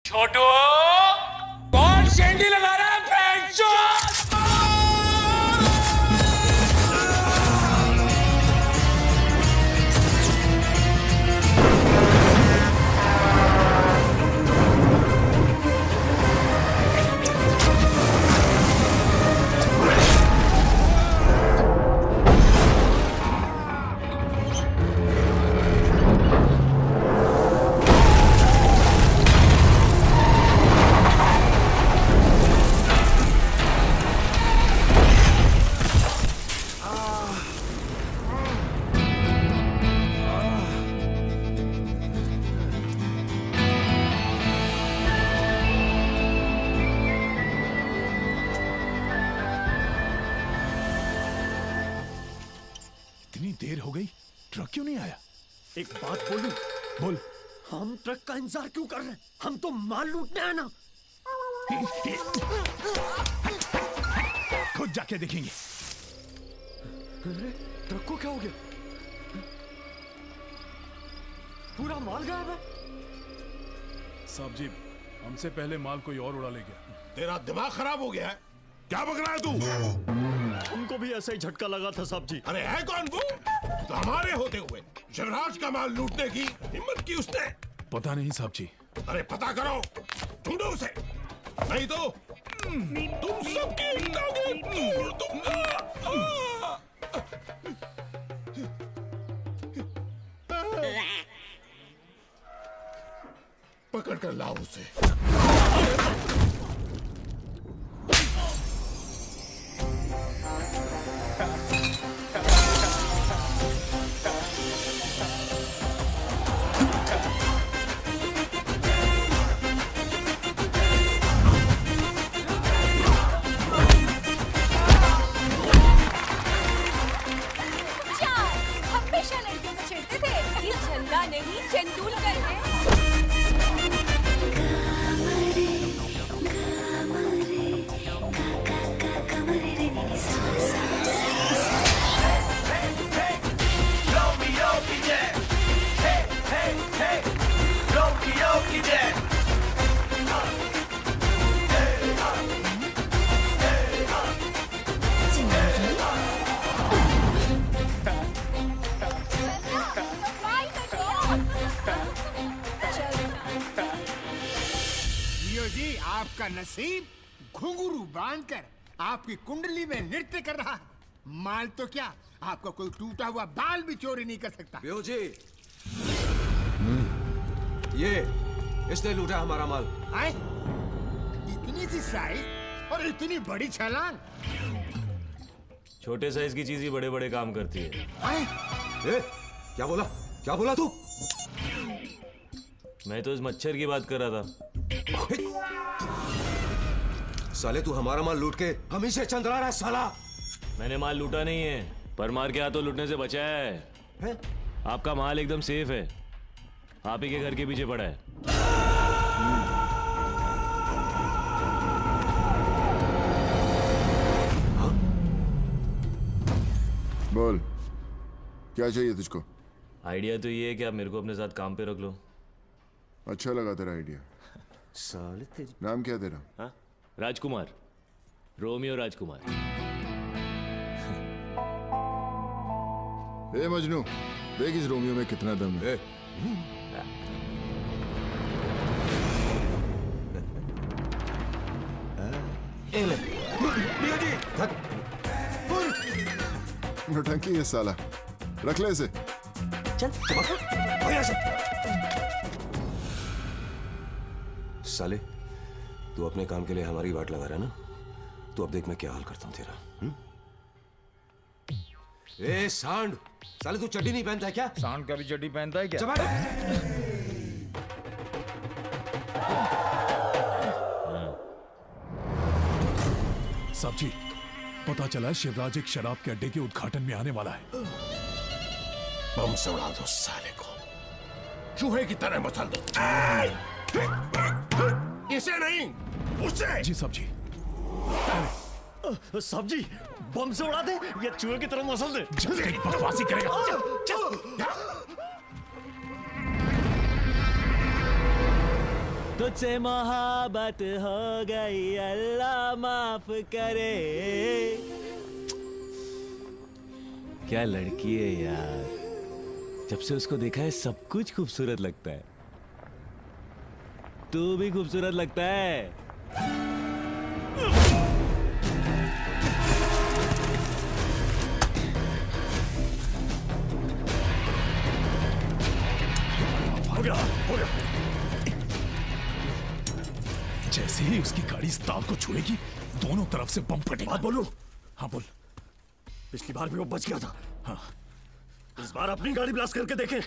छोटू कौन शेंडी लगा रहा है बेंचो? देर हो गई, ट्रक क्यों नहीं आया? एक बात बोलूं? बोल। हम ट्रक का इंतजार क्यों कर रहे हैं? हम तो माल लूटने आए ना। खुद जाके देखेंगे। अरे ट्रक को क्या हो गया? पूरा माल गायब है। साहब जी, हमसे पहले माल कोई और उड़ा ले गया। तेरा दिमाग खराब हो गया है? क्या बक रहा है तू? हमको भी ऐसा ही झटका लगा था साहब जी। अरे है कौन वो? तो हमारे होते हुए शिवराज का माल लूटने की हिम्मत की उसने? पता नहीं साहब जी। अरे पता करो, ढूंढो उसे, नहीं तो तुम सबकी टांगें तोड़ दूंगा। पकड़ कर लाओ उसे। आपका नसीब घुंघरू बांधकर आपकी कुंडली में नृत्य कर रहा है। माल तो क्या, आपका कोई टूटा हुआ बाल भी चोरी नहीं कर सकता। बेहो जी, ये इसने लूटा हमारा माल। आए? इतनी सी साइज और इतनी बड़ी छलांग। छोटे साइज की चीज ही बड़े बड़े काम करती है। आए? क्या बोला? क्या बोला तू? मैं तो इस मच्छर की बात कर रहा था। साले तू हमारा माल लूट के हम ही से चंद्रा रहा है साला। मैंने माल लूटा नहीं है, पर मार के हाथों लूटने से बचा है। आपका माल एकदम सेफ है, आप ही के घर के पीछे पड़ा है। बोल, क्या चाहिए तुझको? आइडिया तो ये है कि आप मेरे को अपने साथ काम पे रख लो। अच्छा लगा तेरा आइडिया। साले तेरी नाम क्या तेरा? हाँ, राजकुमार, रोमियो राजकुमार। ए मजनू, देख इस रोमियो में कितना दम है। नौटंकी है साला, रख ले इसे। चल साले, तू अपने काम के लिए हमारी वाट लगा रहा है ना? तो अब देख मैं क्या हाल करता हूं तेरा। ए सांड, साले तू चड्डी नहीं पहनता है क्या? सांड का भी चड्डी पहनता है क्या? साहब जी, पता चला शिवराज एक शराब के अड्डे के उद्घाटन में आने वाला है। बम से उड़ा दो साले को, चूहे की तरह मसल दो। इसे नहीं, उसे। जी साहब जी। साहब जी, बम से उड़ा दे या चूहे की तरह मसल दे? जल्दी बकवासी करेगा। तुझसे मोहब्बत हो गई, अल्लाह माफ करे। क्या लड़की है यार, जब से उसको देखा है सब कुछ खूबसूरत लगता है। तू भी खूबसूरत लगता है। हो गया, हो गया। जैसे ही उसकी गाड़ी इस तार को छुएगी, दोनों तरफ से बम फटेगा। बात बोलूं? हाँ बोल। पिछली बार भी वो बच गया था, हाँ इस बार अपनी गाड़ी ब्लास्ट करके देखें।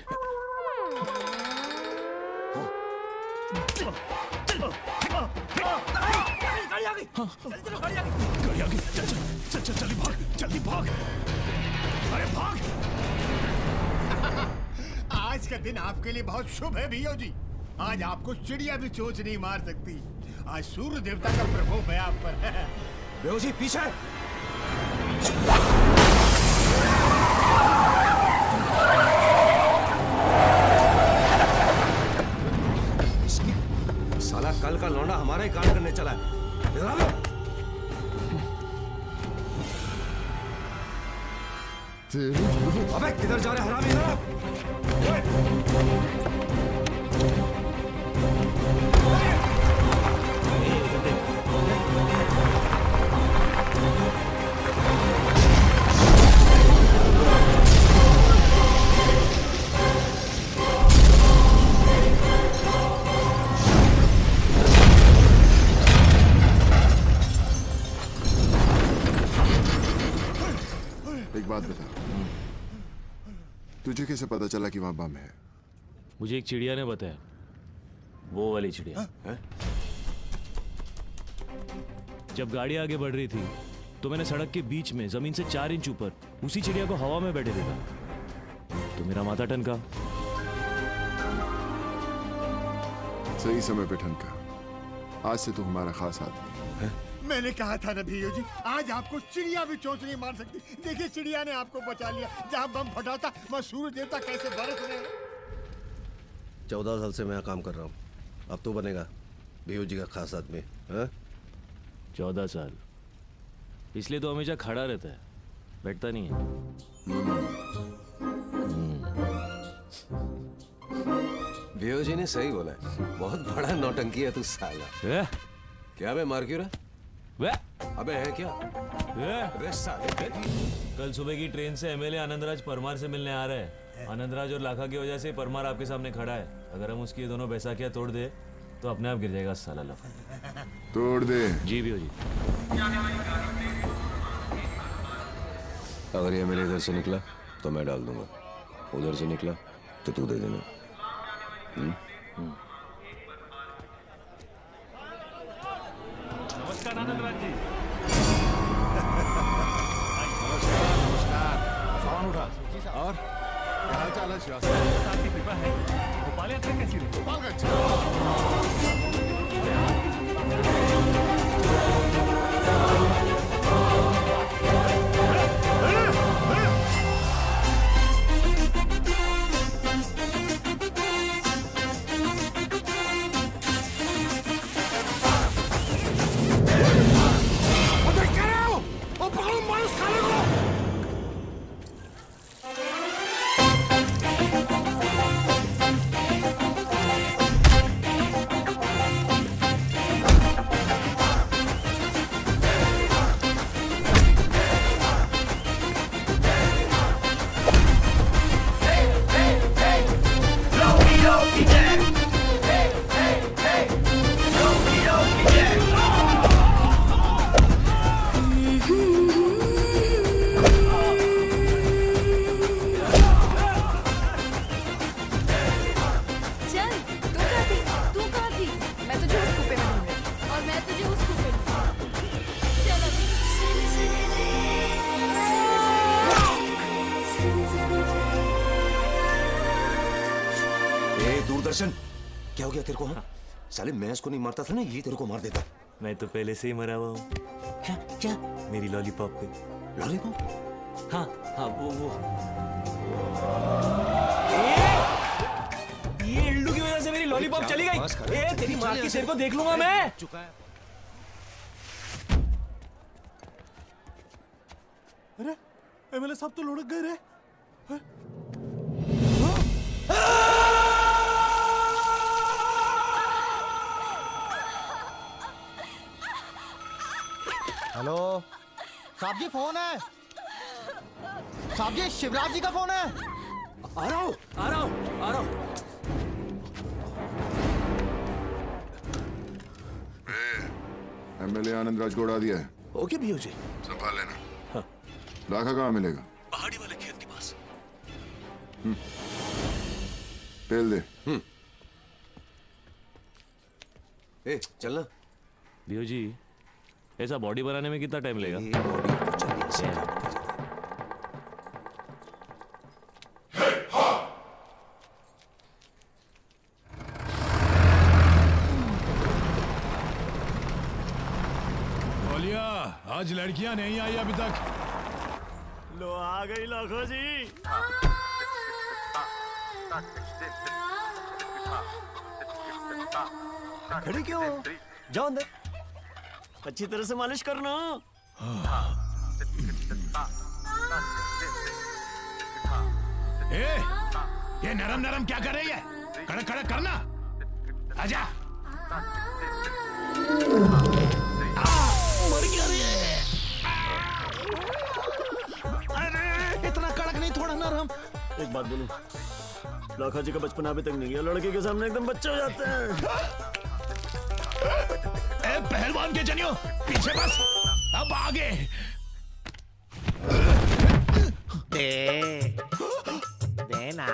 गाड़ी आ गई, चलो गाड़ी आ गई। गाड़ी आ गई, चल चल चल चल, जल्दी भाग, जल्दी भाग, अरे भाग। आज का दिन आपके लिए बहुत शुभ है भैया जी। आज आपको चिड़िया भी चोंच नहीं मार सकती। आज सूर्य देवता का प्रकोप है आप पर। बेहोशी पीछे। साला कल का लौंडा हमारा ही काम करने चला है। इधर आ लो। अबे किधर जा रहे हरामी? इधर आ। एक बात बता, तुझे कैसे पता चला कि वहां बम है? मुझे एक चिड़िया ने बताया, वो वाली चिड़िया। जब गाड़ी आगे बढ़ रही थी तो मैंने सड़क के बीच में जमीन से 4 इंच ऊपर उसी चिड़िया को हवा में बैठे देखा, तो मेरा माथा टनका। सही समय पे ठनका। आज से तू हमारा खास आदमी है। मैंने कहा था ना भैया जी, आज आपको चिड़िया भी चोंच नहीं मार सकती। देखिए चिड़िया ने आपको बचा लिया। जहाँ बम फटा था वहाँ सूर्य देवता कैसे बरस रहे हैं। 14 साल से मैं यहाँ काम कर रहा हूँ, अब तो बनेगा भैया जी का खास आदमी, हाँ? 14 साल, इसलिए तो हमेशा खड़ा रहता है, बैठता नहीं है। बेहो जी ने सही बोला है, बहुत बड़ा नौटंकी है तू साला। क्या बे मार क्यों रहा? अबे है क्या? अबे साले कल सुबह की ट्रेन से एमएलए आनंदराज परमार से मिलने आ रहा है। आनंदराज और लाखा की वजह से परमार आपके सामने खड़ा है। अगर हम उसकी दोनों बैसाखियां तोड़ दे तो अपने आप गिर जाएगा साला लफा। तोड़ दे। जी भी हो जी। अगर ये मेरे इधर से निकला तो मैं डाल दूंगा, उधर से निकला तो तू दे देना। नमस्कार आनंदराज जी। फोन उठा। और क्या हाल चाल है श्रीवास्तव? आपकी कृपा है। भोपाल यात्रा कैसी रही? भोपाल का अच्छा। दूरदर्शन क्या हो गया तेरे को? हाँ साले मैं इसको नहीं मारता था ना, ये तेरे को मार देता। मैं तो पहले से ही मरा हुआ हूँ। क्या क्या? मेरी लॉलीपॉप पे। लॉलीपॉप? हाँ हाँ वो ये इल्लू की वजह से मेरी लॉलीपॉप तो चली गई। ए तेरी माँ की सिर को देख लूंगा मैं। चुका है। अरे एमएलए साहब तो लुढ़क गए रे। हेलो साहब जी, फोन है साहब जी, शिवराज जी का फोन है। आ रहा हूँ आ रहा हूँ आ रहा हूँ। एमएलए आनंद राज को उड़ा दिया है। ओके भैया जी। संभाल लेना। हाँ। लाखा कहाँ मिलेगा? पहाड़ी वाले खेत के पास। तेल दे। ए चलना। भैया जी ऐसा बॉडी बनाने में कितना टाइम लगेगा? बॉडी तो चलिए से बोलिया, आज लड़कियां नहीं आई अभी तक। लो आ गई लाखा जी। खड़ी क्यों? जाओ अंदर। अच्छी तरह से मालिश करना। ए, ये नरम नरम क्या कर रही है? कड़क कड़क करना। आजा। मर गया रे। अरे इतना कड़क नहीं, थोड़ा नरम। एक बात बोलूं, लाखा जी का बचपन अभी तक नहीं गया। लड़के के सामने एकदम बच्चे हो जाते हैं। ए पहलवान के जनियो, पीछे बस, अब आगे। देना।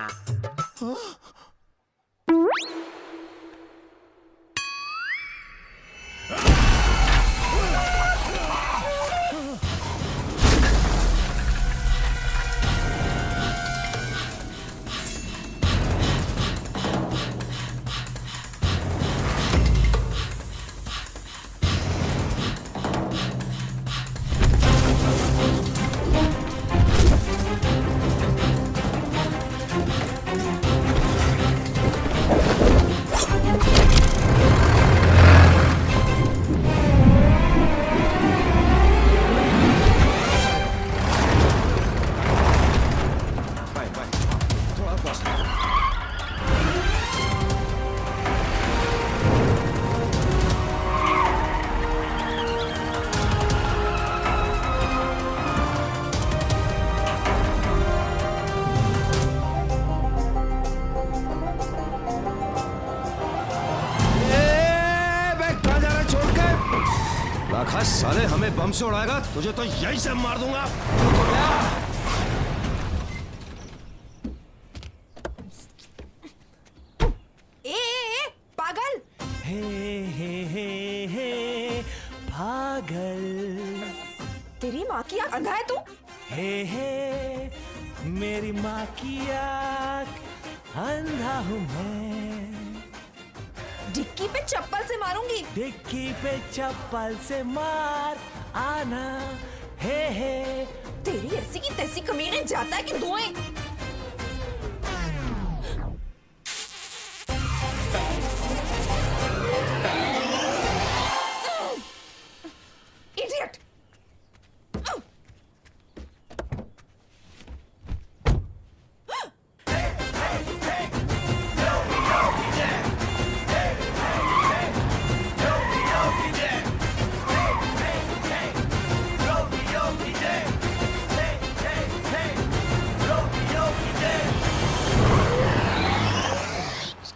लाखा साले हमें बम से उड़ाएगा, तुझे तो यहीं से मार दूंगा। ए पागल। हे पागल। तेरी माँ की आँख अंधा है तू? हे मेरी माँ की आँख अंधा हूँ मैं। डिक्की पे चप्पल से मारूंगी। डिक्की पे चप्पल से मार आना। हे तेरी ऐसी की तैसी कमीने जाता है कि धुएं। इडियट।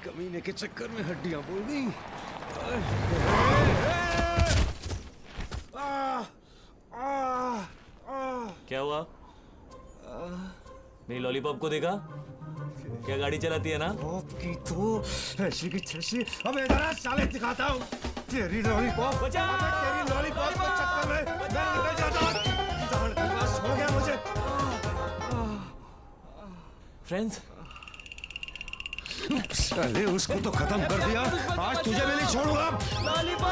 कमीने के चक्कर में हड्डियां बोल गई। क्या हुआ? मेरी लॉलीपॉप को देखा? क्या गाड़ी चलाती है ना? की तो ऐसी की तैसी। अब इधर साले दिखाता हूँ तेरी लॉलीपॉप। तेरी लॉलीपॉप के चक्कर में मैं निकल जाता हूँ। जान के पास हो गया मुझे। फ्रेंड्स, साले उसको तो खत्म कर दिया, आज तुझे भी नहीं छोड़ूंगा। लॉलीपॉप।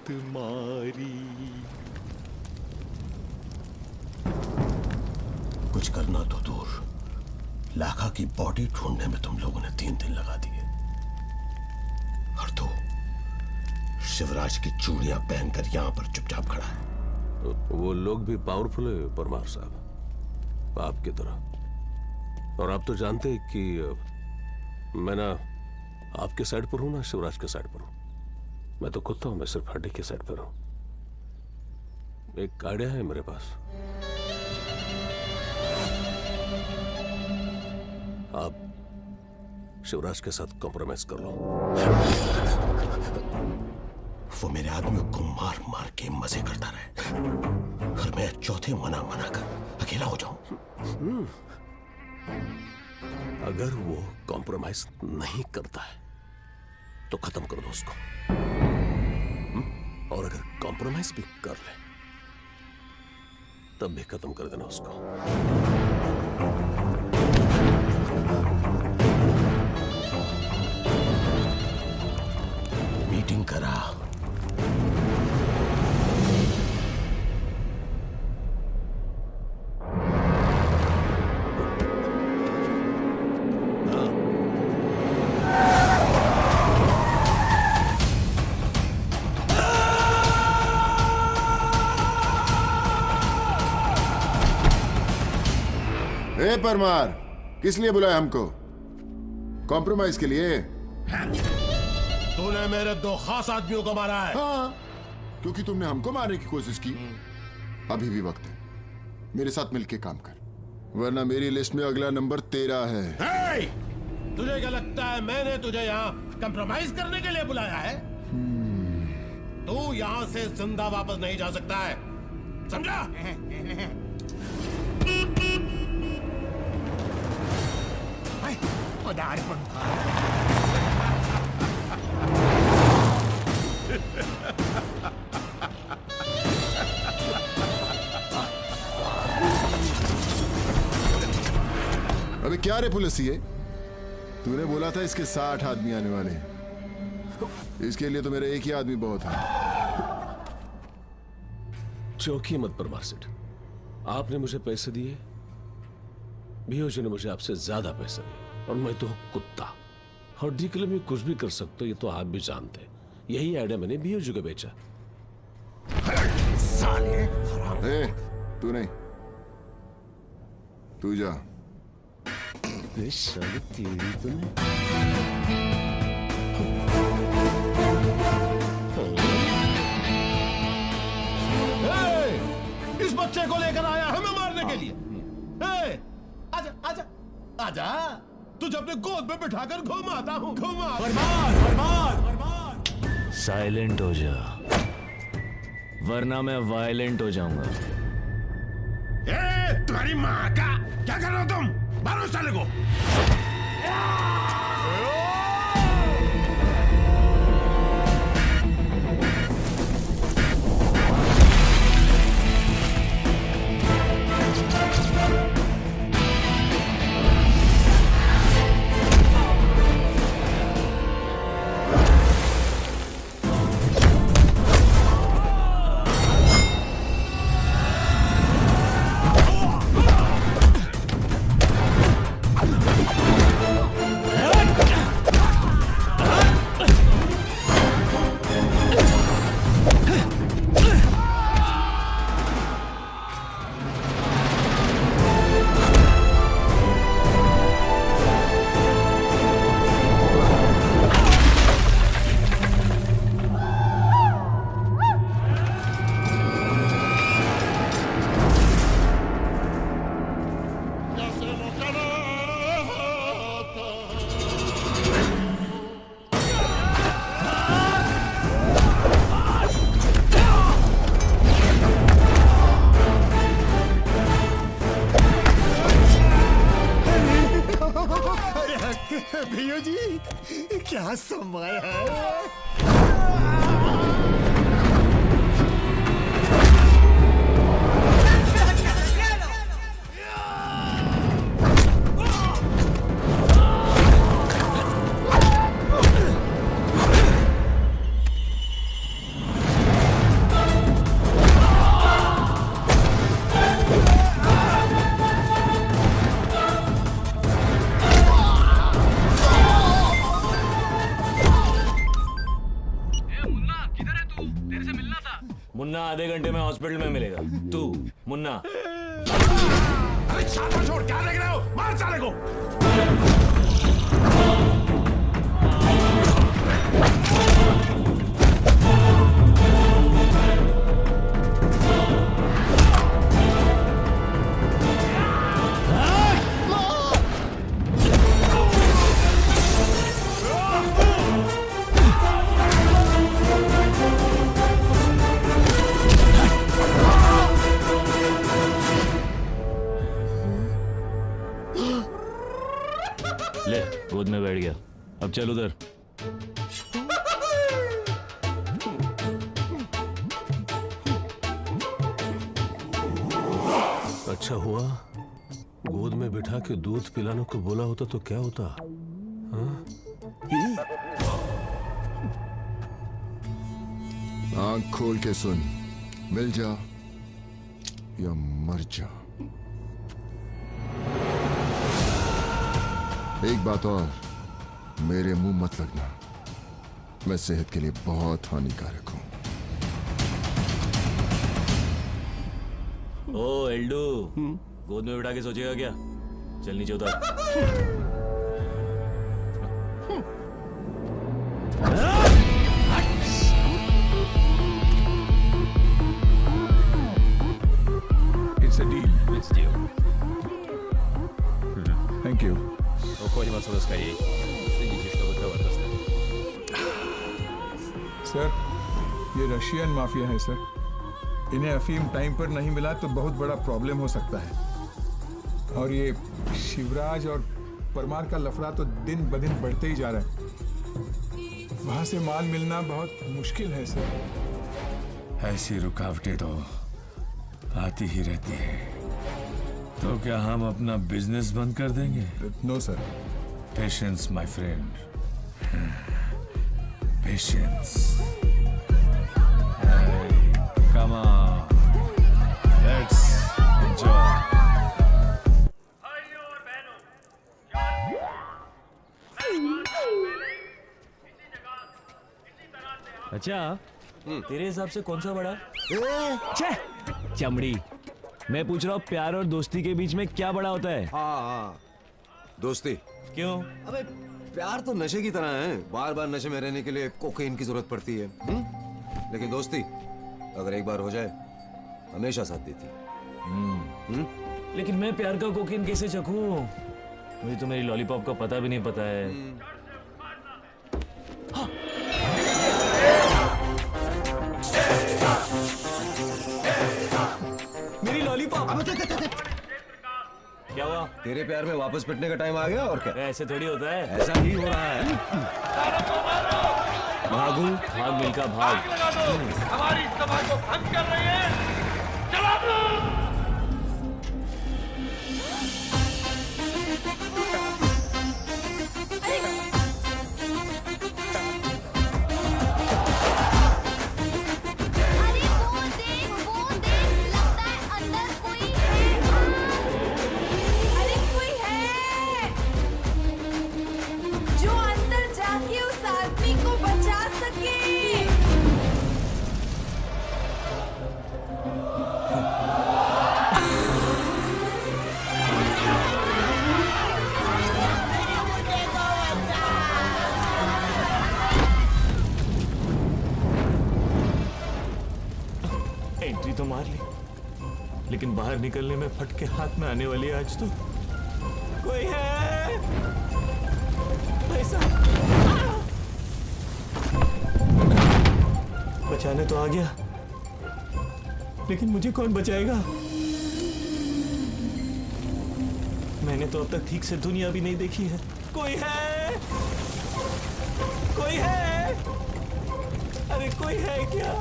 तुम्हारी। कुछ करना तो दूर, लाखा की बॉडी ढूंढने में तुम लोगों ने 3 दिन लगा दिए, और तू शिवराज की चूड़ियां पहनकर यहां पर चुपचाप खड़ा है। वो लोग भी पावरफुल है परमार साहब, आपकी तरह। और आप तो जानते हैं कि मैं ना आपके साइड पर हूं ना शिवराज के साइड पर हूं। मैं तो खुद हूं, मैं सिर्फ हड्डी के साइड पर हूं। एक आइडिया है मेरे पास, आप शिवराज के साथ कॉम्प्रोमाइज कर लो। वो मेरे आदमियों को मार मार के मजे करता रहे, और मैं चौथे मना कर अकेला हो जाऊं। अगर वो कॉम्प्रोमाइज नहीं करता है तो खत्म कर दो उसको, और अगर कॉम्प्रोमाइज भी कर ले तब भी खत्म कर देना उसको। मीटिंग करा, परमार, किस लिए बुलाया हमको? कॉम्प्रोमाइज के लिए? तूने मेरे 2 खास आदमियों को मारा है। हाँ, क्योंकि तुमने हमको मारने की कोशिश की। अभी भी वक्त है, मेरे साथ मिलके काम कर, वरना मेरी लिस्ट में अगला नंबर 13 है। hey! तुझे क्या लगता है मैंने तुझे यहाँ कॉम्प्रोमाइज करने के लिए बुलाया है? तू यहाँ से जिंदा वापस नहीं जा सकता है, समझा? अबे क्या रे पुलिस, ये तूने बोला था इसके 60 आदमी आने वाले हैं। इसके लिए तो मेरा एक ही आदमी बहुत है। चौकी मत परमार सेठ, आपने मुझे पैसे दिए, बीओजी ने मुझे आपसे ज्यादा पैसे दिए, और मैं तो कुत्ता, हड्डी के लिए मैं कुछ भी कर सकता हूं, ये तो आप भी जानते हैं। यही आइडिया मैंने बीओजी को बेचा। साले तू नहीं, तू जा। साले तेरी तो नहीं। इस बच्चे को लेकर आया है मैं मारने के लिए। आजा आजा आजा, तुझे अपने गोद में बिठाकर घुमाता हूँ, घुमा। साइलेंट हो जा, वरना मैं वायलेंट हो जाऊंगा। तुम्हारी माँ का क्या कर रहे हो तुम? मारो साले को। भैया जी क्या समय है। मुन्ना आधे घंटे में हॉस्पिटल में मिलेगा। तू मुन्ना। अरे छाता छोड़, क्या देख रहे हो? मार साले को। ले, गोद में बैठ गया। अब चल उधर। अच्छा हुआ गोद में बिठा के दूध पिलाने को बोला होता तो क्या होता? हाँ? आंख खोल के सुन, मिल जा या मर जा। एक बात और, मेरे मुंह मत लगना, मैं सेहत के लिए बहुत हानिकारक हूं। ओ एल्डू, गोद में बिठा के सोचेगा क्या? चल नीचे उतर। It's a deal. It's deal. Thank you. Уходим отсюда скорее. Следите, чтобы товар доставили. Sir, ये रशियन माफिया है सर। इन्हें अफीम टाइम पर नहीं मिला तो बहुत बड़ा प्रॉब्लम हो सकता है। और ये शिवराज और परमार का लफड़ा तो दिन ब दिन बढ़ते ही जा रहा है। वहां से माल मिलना बहुत मुश्किल है सर। ऐसी रुकावटें तो आती ही रहती है। तो क्या हम अपना बिजनेस बंद कर देंगे? No sir. Patience my friend, patience. Come on, let's enjoy. अच्छा, तेरे हिसाब से कौन सा बड़ा? चमड़ी। मैं पूछ रहा हूँ, प्यार और दोस्ती के बीच में क्या बड़ा होता है? हाँ, दोस्ती। क्यों? अबे प्यार तो नशे की तरह है, बार बार नशे में रहने के लिए कोकेन की जरूरत पड़ती है। लेकिन दोस्ती अगर एक बार हो जाए हमेशा साथ देती है। लेकिन मैं प्यार का कोकेन कैसे चखूं? मुझे तो मेरी लॉलीपॉप का पता भी नहीं पता है। हाँ। मेरी लॉलीपॉप। क्या हुआ? तेरे प्यार में वापस पिटने का टाइम आ गया और क्या? ऐसे थोड़ी होता है। ऐसा ही हो रहा है। भागू, भाग मिलका भाग। हमारी सभा को भंग कर रहे हैं। जवाब दो। एंट्री तो मार ली, लेकिन बाहर निकलने में फटके हाथ में आने वाली है आज तो। कोई है? पैसा बचाने तो आ गया, लेकिन मुझे कौन बचाएगा? मैंने तो अब तक ठीक से दुनिया भी नहीं देखी है। कोई है? कोई है? अरे कोई है क्या?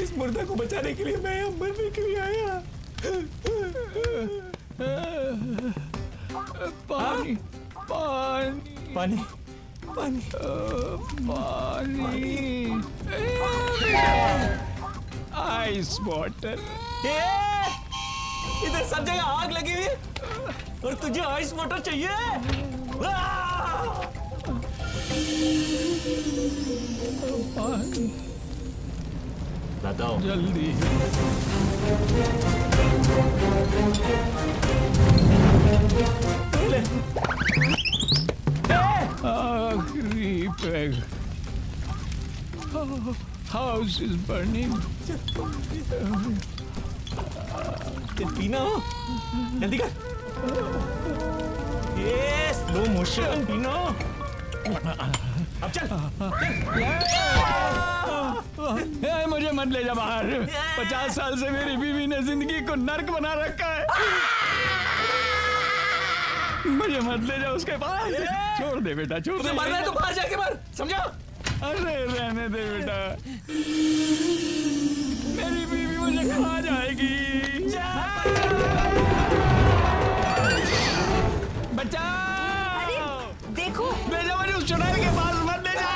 इस मुर्दा को बचाने के लिए मैं मरने के लिए आया। पानी, पानी, पानी, पानी, पानी, आइस वाटर। इधर सब जगह आग लगी हुई है और तुझे आइस वाटर चाहिए? बताओ जल्दी। आखिरी पैग। House is burning. पीना हो जल्दी कर। ये स्लो मोशन पीना। अब चल। मुझे मत ले जा बाहर। 50 साल से मेरी बीवी ने जिंदगी को नर्क बना रखा है। मुझे मत ले जा उसके पास। छोड़ दे बेटा, छोड़ दे। मरना है तो बाहर जाके मर, समझा? अरे रहने दे बेटा, मेरी बीवी मुझे खा जाएगी। बच्चा देखो, ले जा मुझे उस चुड़ैल के पास, मत ले जा।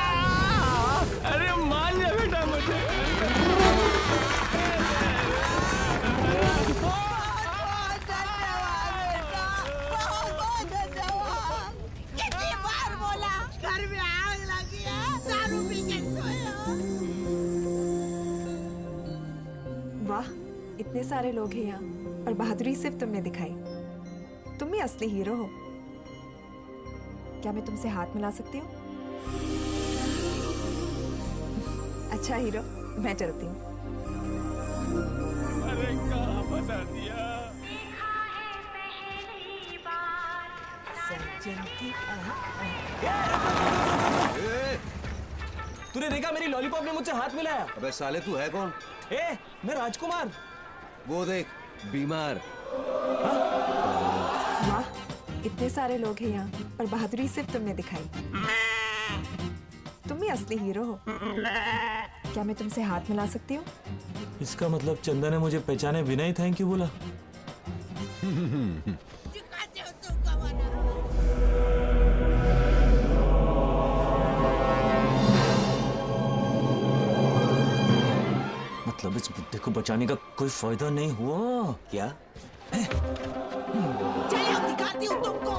अरे मान जा बेटा मुझे। कितनी बार बोला घर में आग लगी है, दारू पी के सोया। वाह, इतने सारे लोग हैं यहाँ और बहादुरी सिर्फ तुमने दिखाई। तुम ही असली हीरो हो। क्या मैं तुमसे हाथ मिला सकती हूँ? अच्छा हीरो, मैं चलती हूँ। अरे कहाँ फंसा दिया? तूने देखा मेरी लॉलीपॉप ने मुझसे हाथ मिलाया? अबे साले तू है कौन? मैं राजकुमार। वो देख बीमार। वाह, इतने सारे लोग हैं यहाँ और बहादुरी सिर्फ तुमने दिखाई। तुम ही असली हीरो हो। क्या मैं तुमसे हाथ मिला सकती हूँ? इसका मतलब चंदा ने मुझे पहचाने बिना ही थैंक यू बोला। मतलब इस बुड्ढे को बचाने का कोई फायदा नहीं हुआ क्या? चलो दिखाती हूँ तुमको।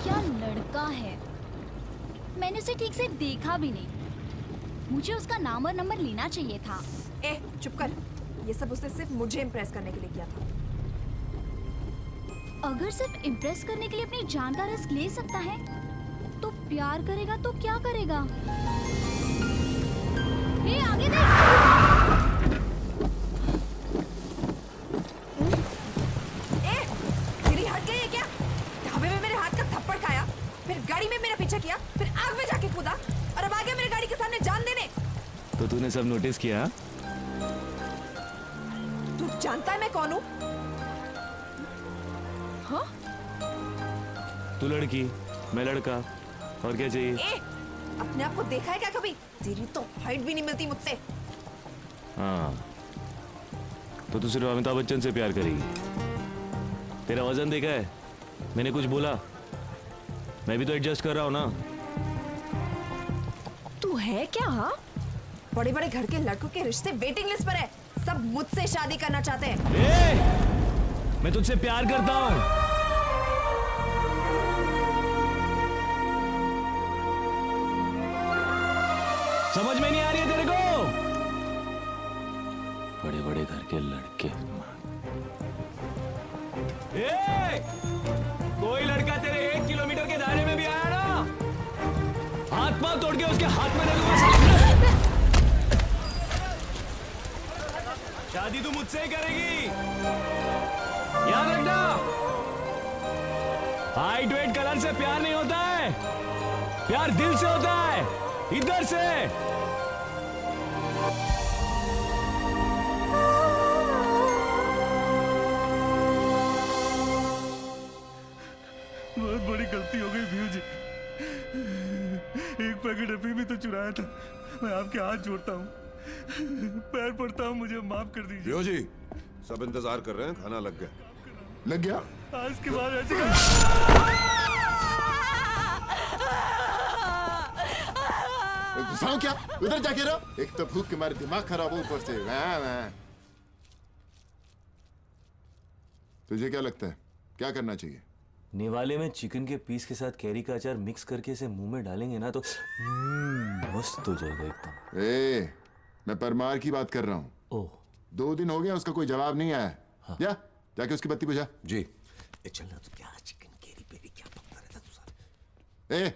क्या लड़का है, मैंने उसे ठीक से देखा भी नहीं। मुझे उसका नाम और नंबर लेना चाहिए था। चुप कर। ये सब उसने सिर्फ मुझे इम्प्रेस करने के लिए किया था। अगर सिर्फ इम्प्रेस करने के लिए अपनी जान का रिस्क ले सकता है, तो प्यार करेगा तो क्या करेगा? ये आगे देख। तेरी हट गई है क्या? ढाबे में मेरे हाथ का थप्पड़ खाया, फिर गाड़ी में मेरा पीछा किया, फिर आग में जाके कूदा और अब आ गया मेरी गाड़ी के सामने जान देने। तो तूने सब नोटिस किया? तू जानता है मैं कौन हूँ? हाँ? तू लड़की, मैं लड़का, और क्या चाहिए? अपने आप को देखा है क्या कभी? तेरी तो हाइट भी नहीं मिलती मुझसे। हाँ, तो तू सिर्फ अमिताभ बच्चन से प्यार करेगी। तेरा वजन देखा है? मैंने कुछ बोला? मैं भी तो एडजस्ट कर रहा हूँ ना। तू है क्या? हाँ, बड़े बड़े घर के लड़कों के रिश्ते वेटिंग लिस्ट पर है। सब मुझसे शादी करना चाहते हैं। मैं तुझसे प्यार करता हूँ। समझ में नहीं आ रही है तेरे को? बड़े बड़े घर के लड़के। कोई लड़का तेरे 1 किलोमीटर के दायरे में भी आया ना, हाथ पांव तोड़ के उसके हाथ में दे दूंगा। शादी तू मुझसे ही करेगी, याद रखना। हाइट वेट कलर से प्यार नहीं होता है, प्यार दिल से होता है, इधर से। बहुत बड़ी गलती हो गई भीम जी। एक पैकेट अफीम भी तो चुराया था। मैं आपके हाथ जोड़ता हूँ, पैर पड़ता हूँ, मुझे माफ कर दीजिए। भीम जी, सब इंतजार कर रहे हैं, खाना लग गया। लग गया? आज के बाद ऐसे घुसाऊं क्या? उधर जाके रहो। एक तो भूख के मारे दिमाग खराब हो ऊपर से। तुझे क्या लगता है क्या करना चाहिए? निवाले में चिकन के पीस के साथ कैरी का अचार मिक्स करके इसे मुंह में डालेंगे ना तो मस्त हो जाएगा एकदम। मैं परमार की बात कर रहा हूँ। ओह 2 दिन हो गया उसका कोई जवाब नहीं आया। हाँ। जा जाके उसकी बत्ती बुझा। जी चलना तो क्या चिकन कैरी पेरी क्या पकता रहता तू सारा।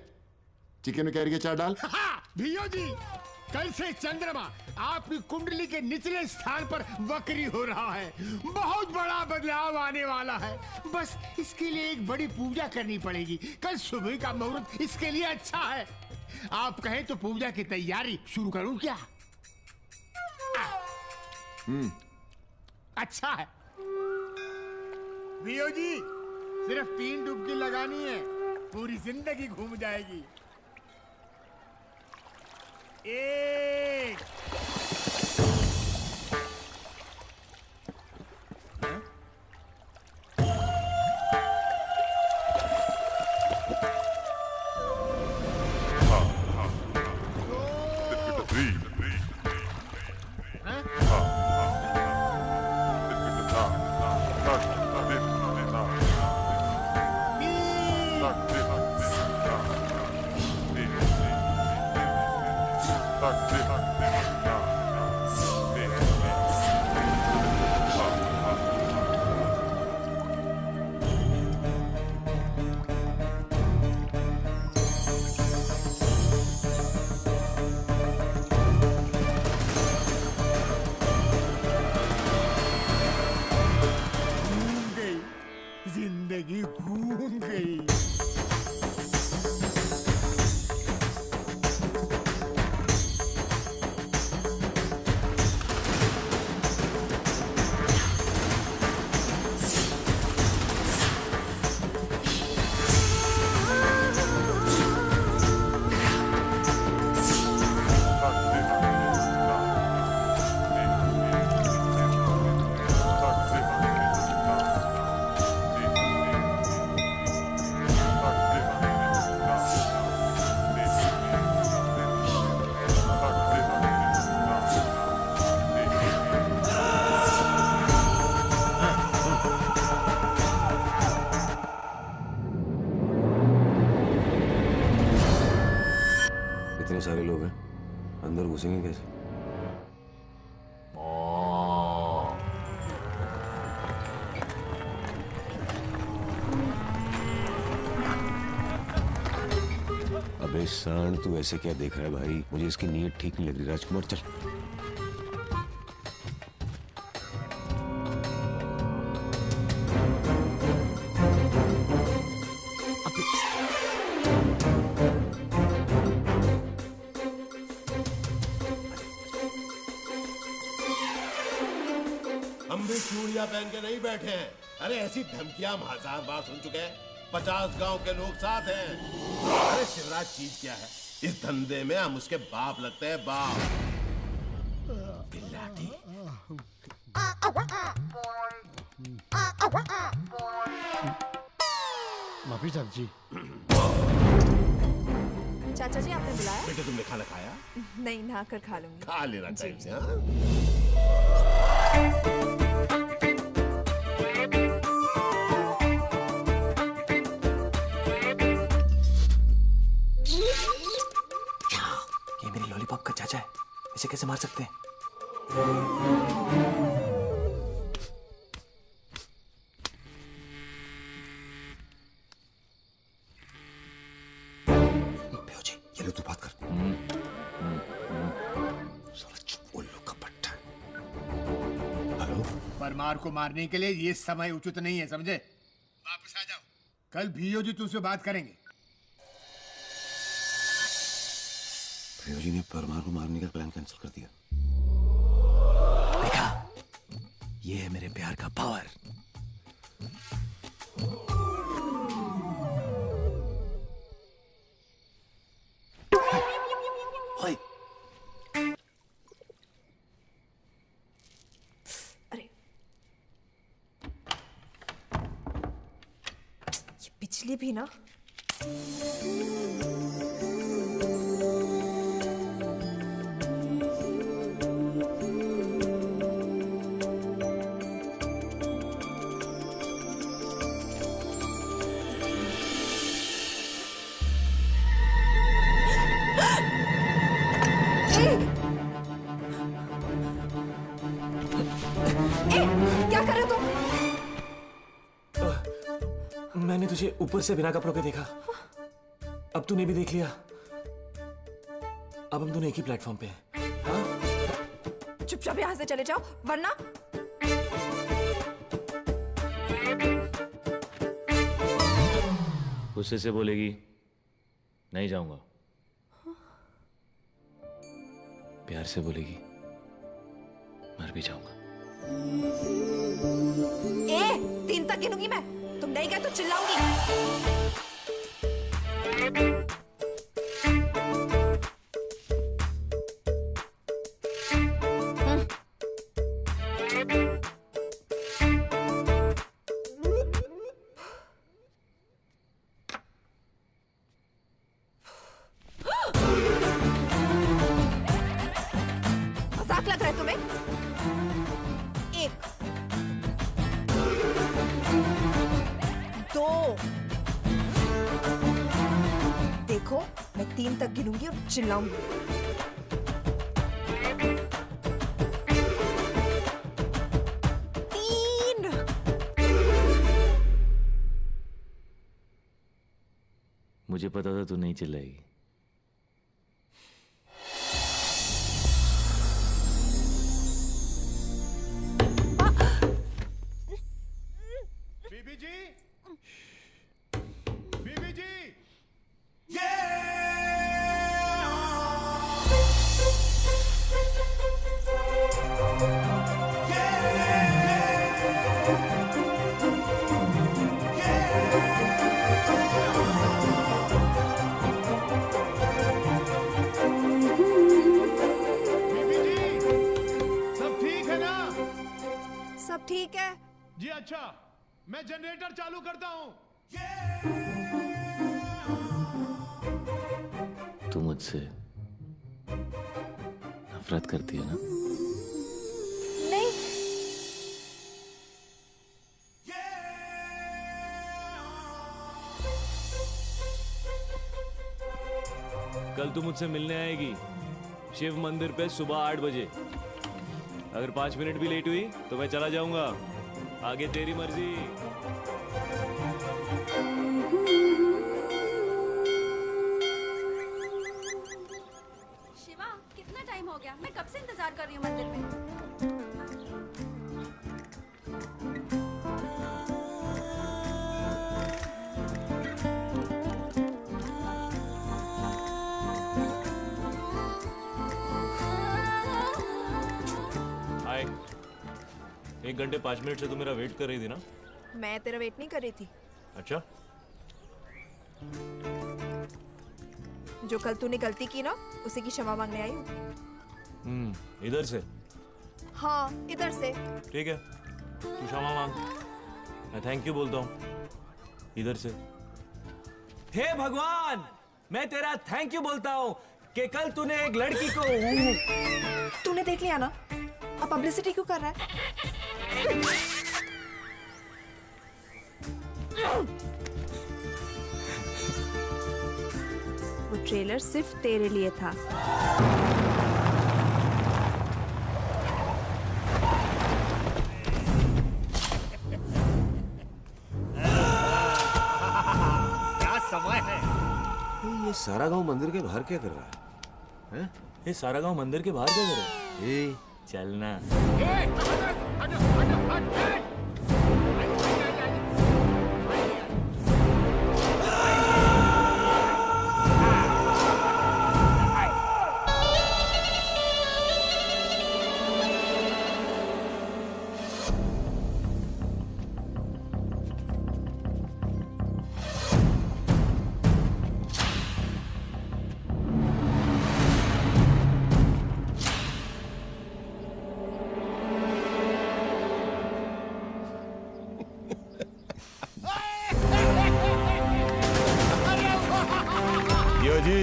चिकन में कैरी के चार डाल। भियो जी कल से चंद्रमा आपकी कुंडली के निचले स्थान पर वक्री हो रहा है। बहुत बड़ा बदलाव आने वाला है। बस इसके लिए एक बड़ी पूजा करनी पड़ेगी। कल सुबह का मुहूर्त इसके लिए अच्छा है। आप कहें तो पूजा की तैयारी शुरू करूं क्या? अच्छा है भियो जी, सिर्फ 3 डुबकी लगानी है, पूरी जिंदगी घूम जाएगी। 1 जिंदगी घूम गई। इतने सारे लोग हैं, अंदर घुसेंगे कैसे? अबे सांड तू ऐसे क्या देख रहा है भाई? मुझे इसकी नीयत ठीक नहीं लग रही। राजकुमार चल। हम भी चूड़ियां पहन के नहीं बैठे हैं। अरे ऐसी धमकियां हम 1000 बार सुन चुके हैं। 50 गांव के लोग साथ हैं। अरे शिवराज चीज क्या है? इस धंधे में हम उसके बाप लगते हैं, बाप। बिल्लाटी। माफी साहब जी। चाचा जी आपने बुलाया? बेटे तुमने खाना खाया? नहीं, नहा कर खा लूंगी। खा लेना टाइम से। ये मेरी लॉलीपॉप का चाचा है, इसे कैसे मार सकते हैं? जी ये लो तू बात कर। साला चुप उल्लू का पट्टा। हेलो। परमार को मारने के लिए ये समय उचित नहीं है, समझे? वापस आ जाओ, कल भियो जी तुमसे बात करेंगे। भियो जी ने परमार को मारने का प्लान कैंसिल कर दिया। देखा, ये है मेरे प्यार का पावर। अरे ये बिजली भी ना। क्या कर रहे हो तुम? मैंने तुझे ऊपर से बिना कपड़ों के देखा, अब तूने भी देख लिया। अब हम दोनों एक ही प्लेटफॉर्म पे हैं। चुपचाप यहाँ से चले जाओ, वरना गुस्से से बोलेगी नहीं जाऊंगा, प्यार से बोलेगी मर भी जाऊंगा। 3 तक गिनूंगी मैं, तुम नहीं गए तो चिल्लाऊंगी। मजाक लग रहा है तुम्हें? 1 2 देखो, मैं 3 तक गिनूंगी और चिल्लाऊंगी। 3 मुझे पता था तू नहीं चिल्लाएगी। बीबी जी, बीबी जी, सब ठीक है ना? सब ठीक है जी। अच्छा, मैं जनरेटर चालू करता हूं। तू मुझसे नफरत करती है ना? नहीं। कल तू मुझसे मिलने आएगी शिव मंदिर पे सुबह 8 बजे। अगर 5 मिनट भी लेट हुई तो मैं चला जाऊंगा, आगे तेरी मर्जी। शिवा, कितना टाइम हो गया? मैं कब से इंतजार कर रही हूँ मंदिर में। हाय, 1 घंटे 5 मिनट से तू मेरा वेट कर रही थी ना? मैं तेरा वेट नहीं कर रही थी। अच्छा, जो कल तूने गलती की ना, उसी की क्षमा मांगने आई हूँ। इधर से? हाँ, इधर से। ठीक है, तू क्षमा मांग, मैं थैंक यू बोलता हूँ इधर से। हे भगवान, मैं तेरा थैंक यू बोलता हूँ कि कल तूने एक लड़की को। तूने देख लिया ना, अब पब्लिसिटी क्यों कर रहा है? वो ट्रेलर सिर्फ तेरे लिए था। क्या समय है? ये सारा गांव मंदिर के बाहर क्या कर रहा है? ये सारा गांव मंदिर के बाहर क्या कर रहा है? चलना। जी,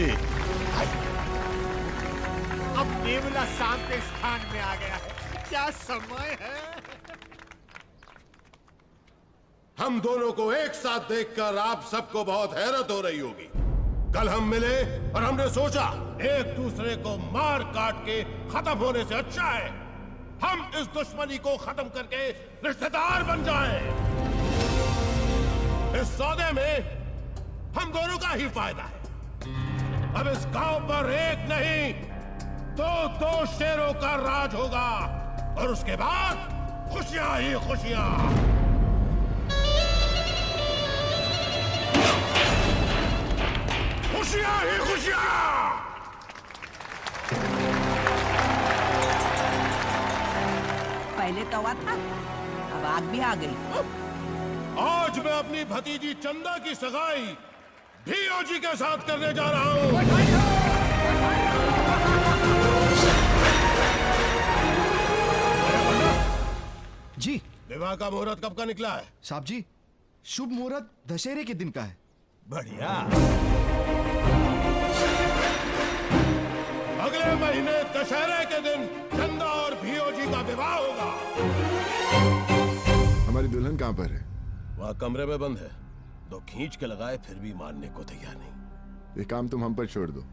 अब नेवला शाम के स्थान में आ गया है। क्या समय है? हम दोनों को एक साथ देखकर आप सबको बहुत हैरत हो रही होगी। कल हम मिले और हमने सोचा एक दूसरे को मार काट के खत्म होने से अच्छा है हम इस दुश्मनी को खत्म करके रिश्तेदार बन जाएं। इस सौदे में हम दोनों का ही फायदा है। अब इस गांव पर एक नहीं दो शेरों का राज होगा और उसके बाद खुशियां ही खुशियां। खुशियां ही खुशियां। पहले तवा था, अब आग भी आ गई। आज मैं अपनी भतीजी चंदा की सगाई भीओजी के साथ करने जा रहा हूं। जी विवाह का मुहूर्त कब का निकला है? साहब जी, शुभ मुहूर्त दशहरे के दिन का है। बढ़िया। अगले महीने दशहरे के दिन चंदा और भीओजी का विवाह होगा। हमारी दुल्हन कहाँ पर है? वह कमरे में बंद है। तो खींच के लगाए फिर भी मानने को तैयार नहीं। ये काम तुम हम पर छोड़ दो।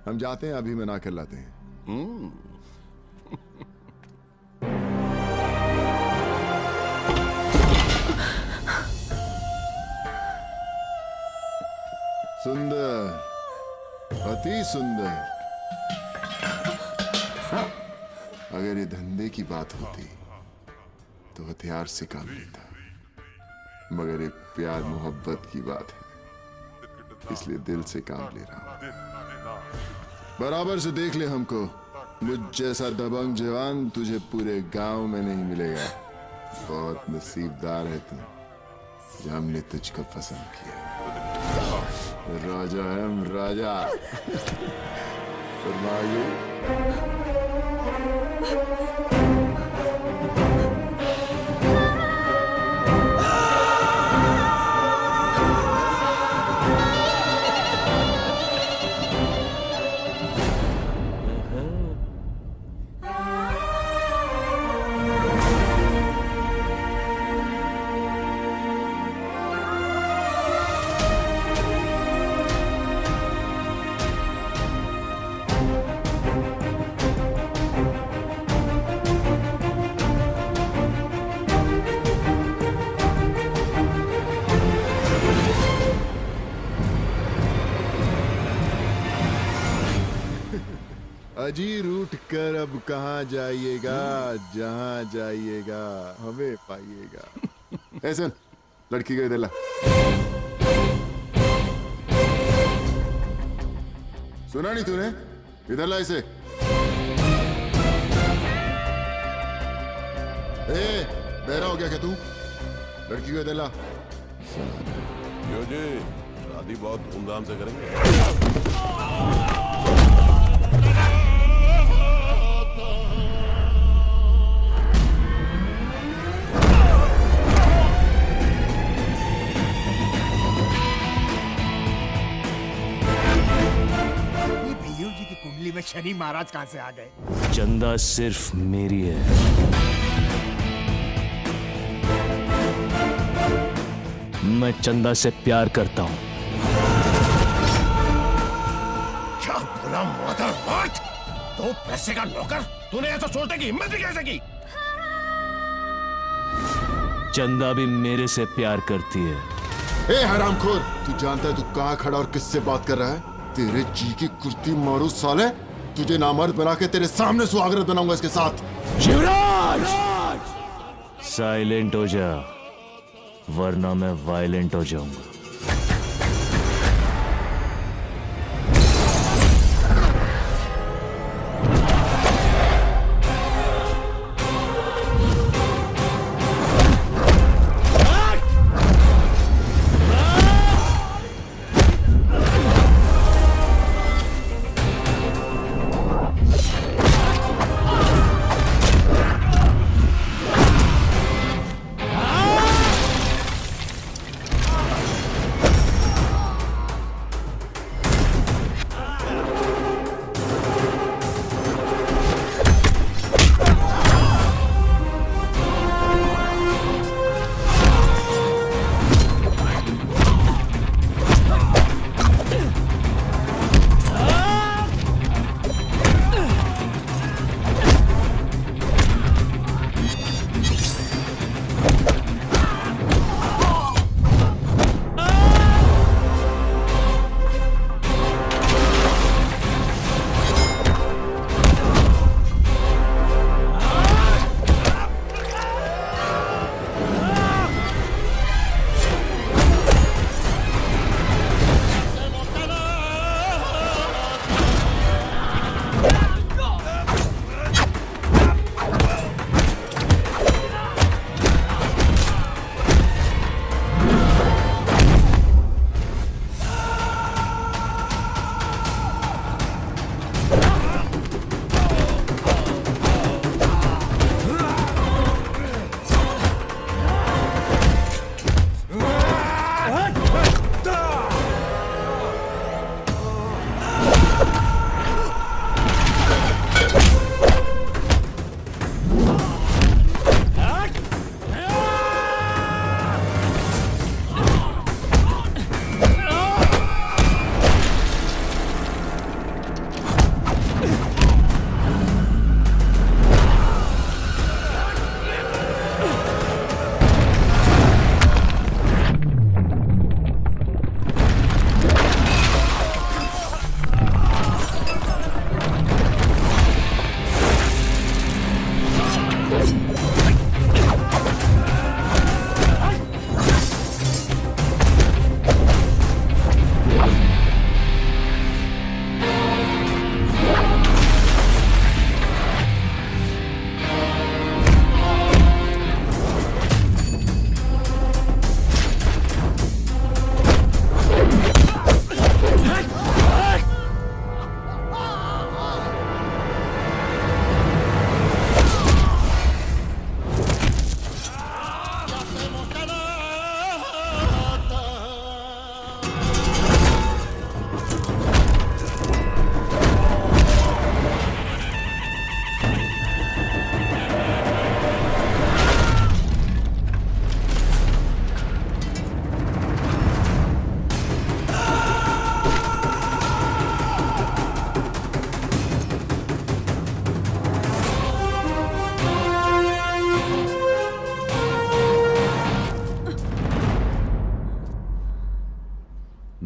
हम जाते हैं, अभी मना कर लाते हैं। सुंदर, अति सुंदर। अगर ये धंधे की बात होती तो हथियार से काम लेता, मगर ये प्यार मोहब्बत की बात है, इसलिए दिल से काम ले रहा हूं। बराबर से देख ले हमको। मुझ जैसा दबंग जवान तुझे पूरे गांव में नहीं मिलेगा। बहुत नसीबदार है तू, जो हमने तुझको पसंद किया। राजा है हम, राजा। अजी रूठ कर अब कहाँ जाइएगा, जहाँ जाइएगा हमें पाइएगा। ऐसा लड़की को दिला। सुना नहीं तूने? इधर ला इसे। बहरा हो गया क्या तू? लड़की को दिला। क्यों जी, शादी बहुत धूमधाम से करेंगे। कुंडली में शनि महाराज कहां से आ गए? चंदा सिर्फ मेरी है। मैं चंदा से प्यार करता हूं। क्या बोला मदर मर्द? तो पैसे का नौकर? तूने ऐसा सोचने की हिम्मत भी कैसे की? चंदा भी मेरे से प्यार करती है। ए हरामखोर, तू जानता है तू कहां खड़ा और किससे बात कर रहा है? तेरे जी की कुर्ती मारू साले। तुझे नामर्द बना के तेरे सामने सुहागरात बनाऊंगा इसके साथ। शिवराज! साइलेंट हो जा, वरना मैं वायलेंट हो जाऊंगा।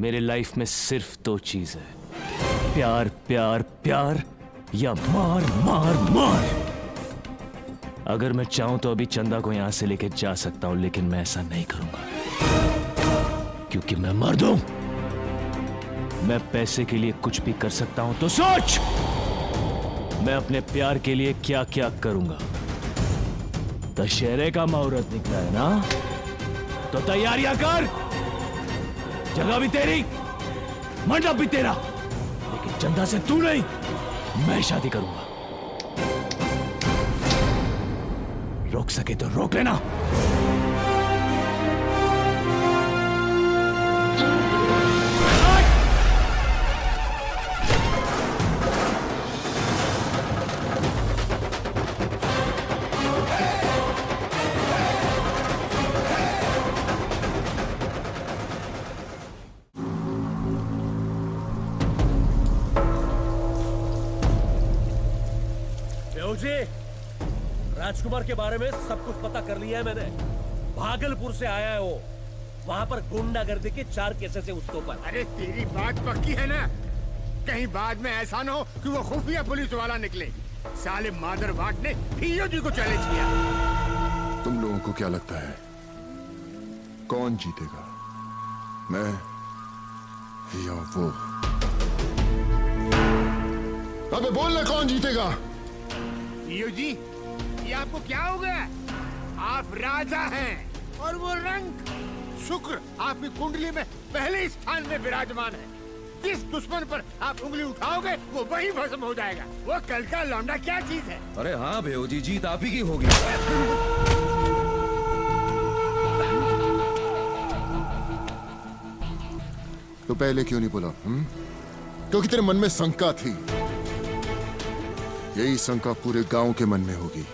मेरे लाइफ में सिर्फ 2 चीज है, प्यार प्यार प्यार या मार मार मार। अगर मैं चाहूं तो अभी चंदा को यहां से लेके जा सकता हूं, लेकिन मैं ऐसा नहीं करूंगा क्योंकि मैं मर्द हूं। मैं पैसे के लिए कुछ भी कर सकता हूं, तो सोच मैं अपने प्यार के लिए क्या क्या करूंगा। दशहरे का मुहूर्त निकला है ना, तो तैयारियां कर। जगह भी तेरी, मंडप भी तेरा, लेकिन चंदा से तू नहीं, मैं शादी करूंगा। रोक सके तो रोक लेना। जी, राजकुमार के बारे में सब कुछ पता कर लिया है मैंने। भागलपुर से आया है वो। वहां पर गुंडागर्दी के 4 केसेस है उसके ऊपर। अरे तेरी बात पक्की है ना? कहीं बाद में ऐसा ना हो कि वो खुफिया पुलिस वाला निकले। साले मादरवाट ने पीओजी को चैलेंज किया। तुम लोगों को क्या लगता है कौन जीतेगा, मैं या वो? अबे बोल ना, कौन जीतेगा? पीओजी, ये आपको क्या हो गया? आप राजा हैं और वो रंग शुक्र आपकी कुंडली में पहले स्थान में विराजमान है। जिस दुश्मन पर आप उंगली उठाओगे वो वही भस्म हो जाएगा। वो कल का लौंडा क्या चीज है? अरे हाँ भेओजी, जीत आप ही की होगी। तो पहले क्यों नहीं बोला? क्योंकि तेरे मन में शंका थी। यही शंका पूरे गांव के मन में होगी,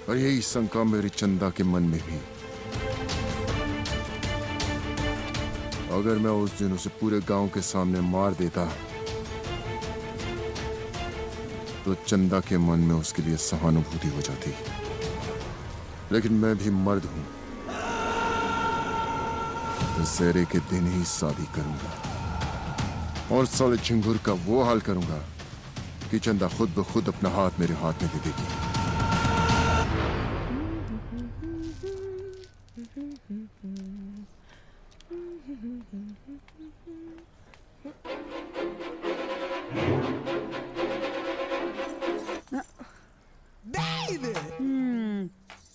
और यही शंका मेरी चंदा के मन में भी। अगर मैं उस दिन उसे पूरे गांव के सामने मार देता तो चंदा के मन में उसके लिए सहानुभूति हो जाती, लेकिन मैं भी मर्द हूं। दशहरे के दिन ही शादी करूंगा और साले चिंगुर का वो हाल करूंगा कि चंदा खुद ब खुद अपना हाथ मेरे हाथ में दे देगी।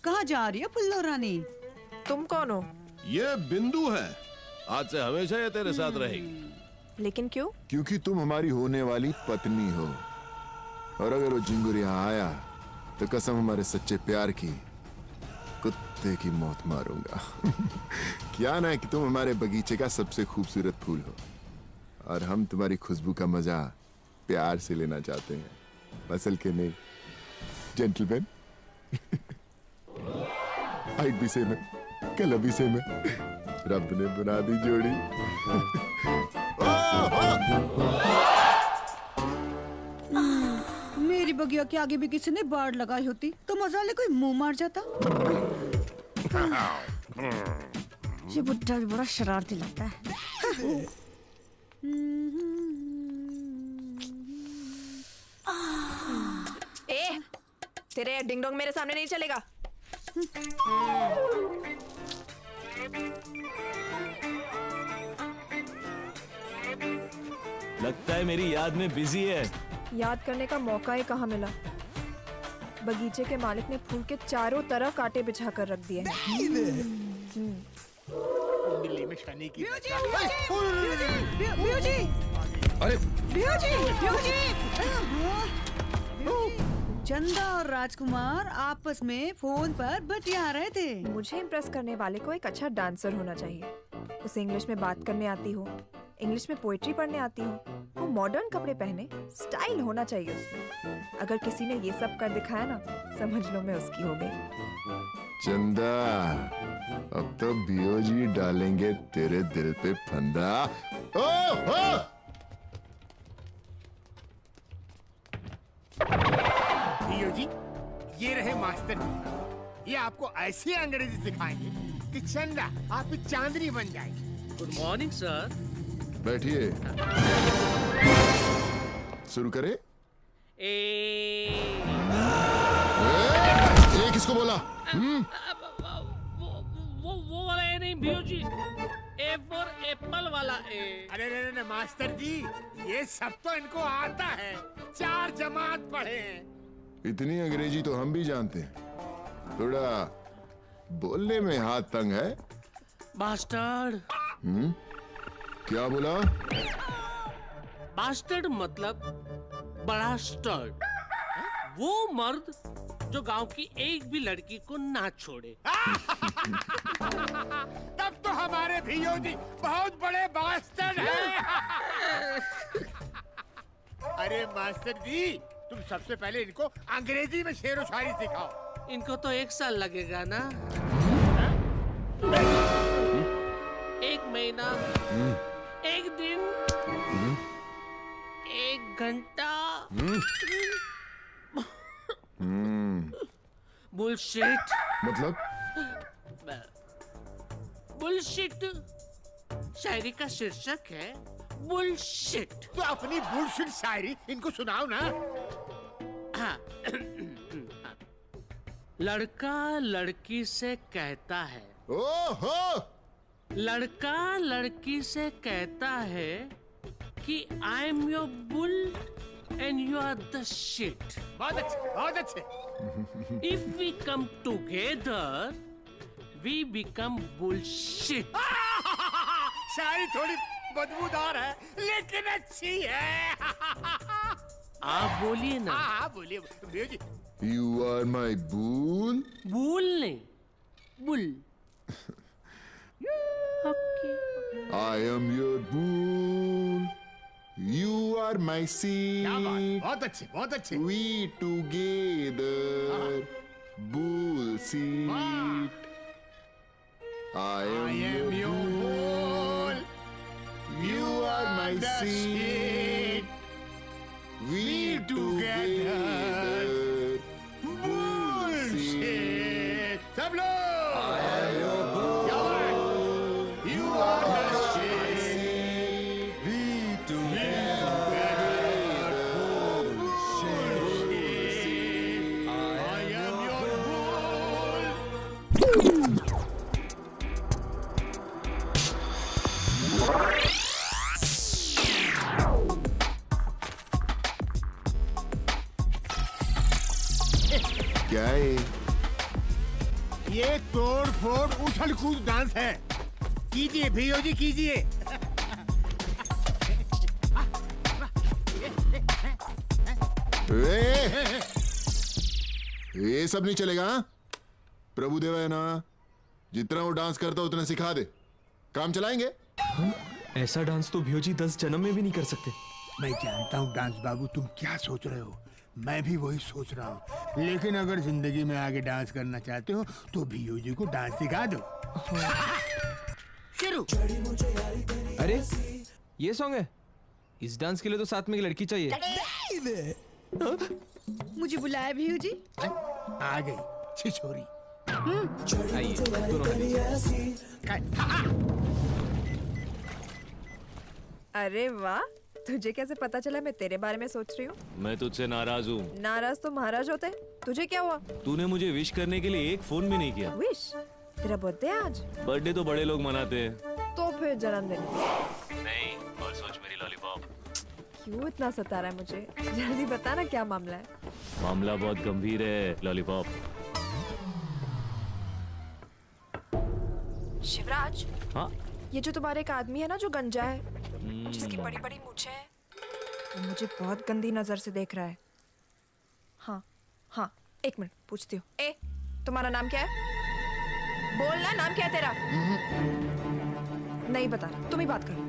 कहाँ जा रही है फुल्लो रानी? तुम कौन हो? ये बिंदु है, आज से हमेशा ये तेरे साथ रहेगी। लेकिन क्यों? क्योंकि तुम हमारी होने वाली पत्नी हो, और अगर वो जिंगुर यहाँ आया तो कसम हमारे सच्चे प्यार की, कुत्ते की मौत मारूंगा। क्या ना है कि तुम हमारे बगीचे का सबसे खूबसूरत फूल हो, और हम तुम्हारी खुशबू का मजा प्यार से लेना चाहते हैं, असल के नहीं। जेंटलमैन, हाइट भी सेम है, कलर भी सेम है, रब ने बना दी जोड़ी। मेरी बगिया के आगे भी किसी ने बाड़ लगाई होती तो मजाले कोई मुंह मार जाता। ये बुड्ढा भी बड़ा शरारती लगता है। ए, तेरे डिंग डोंग मेरे सामने नहीं चलेगा। लगता है मेरी याद में बिजी है। याद करने का मौका ही कहाँ मिला। बगीचे के मालिक ने फूल के चारों तरफ कांटे बिछा कर रख दिए हैं। दिल्ली में शनि की अरे चंदा और राजकुमार आपस में फोन पर बतिया रहे थे। मुझे इम्प्रेस करने वाले को एक अच्छा डांसर होना चाहिए। उसे इंग्लिश में बात करने आती हो, इंग्लिश में पोएट्री पढ़ने आती हो, वो मॉडर्न कपड़े पहने, स्टाइल होना चाहिए उसमें। अगर किसी ने ये सब कर दिखाया ना, समझ लो मैं उसकी हो गई। चंदा, अब तो बीओजी डालेंगे तेरे दिल पे फंदा। जी, ये रहे मास्टर जी। ये आपको ऐसी अंग्रेजी सिखाएंगे कि चंदा आपकी चांदनी बन जाएगी। Good morning sir. बैठिए। शुरू करें? ये किसको बोला? वो वाला ए नहीं भियो जी, ए फॉर एप्पल वाला ए। अरे मास्टर जी, ये सब तो इनको आता है, 4 जमात पढ़े हैं। इतनी अंग्रेजी तो हम भी जानते हैं, थोड़ा बोलने में हाथ तंग है। बास्टर्ड। क्या बोला? बास्टर्ड मतलब बड़ा स्टर्ड, वो मर्द जो गांव की एक भी लड़की को ना छोड़े। तब तो हमारे भियो जी बहुत बड़े बास्टर्ड हैं। अरे मास्टर जी, तुम सबसे पहले इनको अंग्रेजी में शेरो शायरी सिखाओ। इनको तो 1 साल लगेगा ना। 1 महीना, 1 दिन, 1 घंटा। बुलशिट। मतलब? बुलशिट शायरी का शीर्षक है, बुलशिट। तो अपनी बुलशिट शायरी इनको सुनाओ ना। हाँ। लड़का लड़की से कहता है, ओहो! लड़का लड़की से कहता है कि I am your bull and you are the shit. बहुत अच्छे, बहुत अच्छे। If we come together, we become bullshit. शायरी थोड़ी बदबूदार है, लेकिन अच्छी है। आप बोलिए ना। हाँ बोलिए भैया जी। You are my bull? Bull नहीं, bull. Okay. I am your bull. You are my seat. क्या बात, बहुत अच्छे, बहुत अच्छे। We together, bull seat. I am your bull. You are my seat. We together, bull seat. सब लोग। I am your bull. You are the shit. क्या है? ये तोड़ फोड़ उछल कूद डांस है। कीजिए भैया जी, कीजिए। ये सब नहीं चलेगा। प्रभु देव है ना, जितना वो डांस करता उतना सिखा दे, काम चलाएंगे। ऐसा डांस तो भियोजी 10 जन्म में भी नहीं कर सकते। मैं जानता हूँ डांस बाबू, तुम क्या सोच रहे हो, मैं भी वही सोच रहा हूँ। लेकिन अगर जिंदगी में आगे डांस करना चाहते हो तो भियो जी को डांस सिखा दो। शुरू। अरे ये सॉन्ग है? इस डांस के लिए तो साथ में एक लड़की चाहिए। मुझे बुलाया भियो जी। आ गई छिछोरी। आइए दोनों। अरे वाह, तुझे कैसे पता चला मैं तेरे बारे में सोच रही हूँ? मैं तुझसे नाराज हूँ। नाराज तो महाराज होते हैं। तुझे क्या हुआ? तूने मुझे विश करने के लिए एक फोन भी नहीं किया। विश? तेरा बर्थडे आज? बर्थडे तो बड़े लोग मनाते हैं। तो फिर जन्मदिन नहीं, और सोच मेरी लॉलीपॉप। क्यों इतना सता रहा है मुझे? जल्दी बता ना क्या मामला है। मामला बहुत गंभीर है लॉलीपॉप। शिवराज। हाँ? ये जो तुम्हारे एक आदमी है ना जो गंजा है, जिसकी बड़ी बड़ी मूंछें हैं, वो मुझे बहुत गंदी नजर से देख रहा है। हाँ हाँ, 1 मिनट पूछती हूँ। ए, तुम्हारा नाम क्या है? बोलना, नाम क्या है तेरा? नहीं बता रहा, तुम ही बात करो।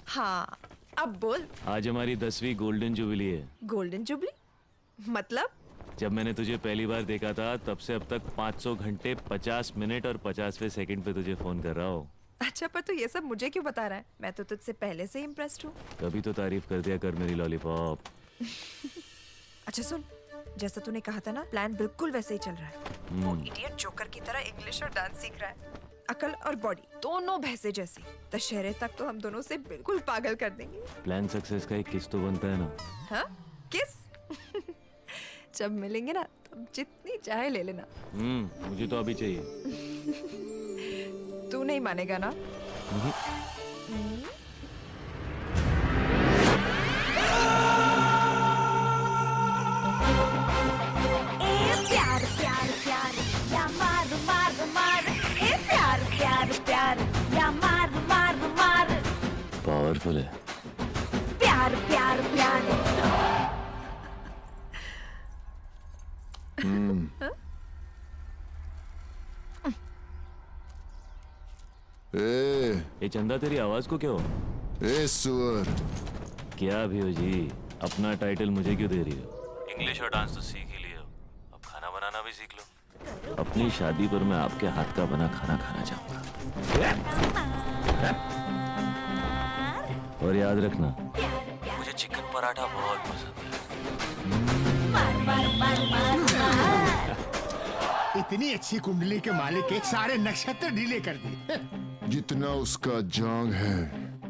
हाँ, अब बोल। आज हमारी 10वीं गोल्डन जुबली है। गोल्डन जुबली मतलब? जब मैंने तुझे पहली बार देखा था तब से अब तक 500 घंटे 50 मिनट और 50वें सेकंड पे तुझे फोन कर रहा हूँ। अच्छा, पर तू ये सब मुझे क्यों बता रहा है? मैं तो तुझसे पहले से इम्प्रेस्ड हूँ। कभी तो तारीफ कर दिया कर मेरी लॉलीपॉप। अच्छा सुन, जैसा तूने कहा था ना, प्लान बिल्कुल वैसे ही चल रहा है। वो इडियट जोकर की तरह इंग्लिश और डांस सीख रहा है। अकल और बॉडी दोनों भैंसे जैसी। दशहरे तक तो हम दोनों से बिल्कुल पागल कर देंगे। प्लान सक्सेस का एक किस तो बनता है ना। हाँ किस? जब मिलेंगे ना तब जितनी चाहे ले लेना। मुझे तो अभी चाहिए। तू नहीं मानेगा ना? प्यार प्यार प्यार या मार मार मार, ए प्यार प्यार प्यार या मार मार मार। पावरफुल है। प्यार प्यार प्यार। ये चंदा तेरी आवाज को क्या हो? ए सुअर। क्या भी हो जी, अपना टाइटल मुझे क्यों दे रही हो? इंग्लिश और डांस तो सीख ही लिया, अब खाना बनाना भी सीख लो। अपनी शादी पर मैं आपके हाथ का बना खाना खाना चाहूंगा। और याद रखना, मुझे चिकन पराठा बहुत पसंद है। इतनी अच्छी कुंडली के मालिक के सारे नक्षत्र ढीले कर दिए। जितना उसका जांग है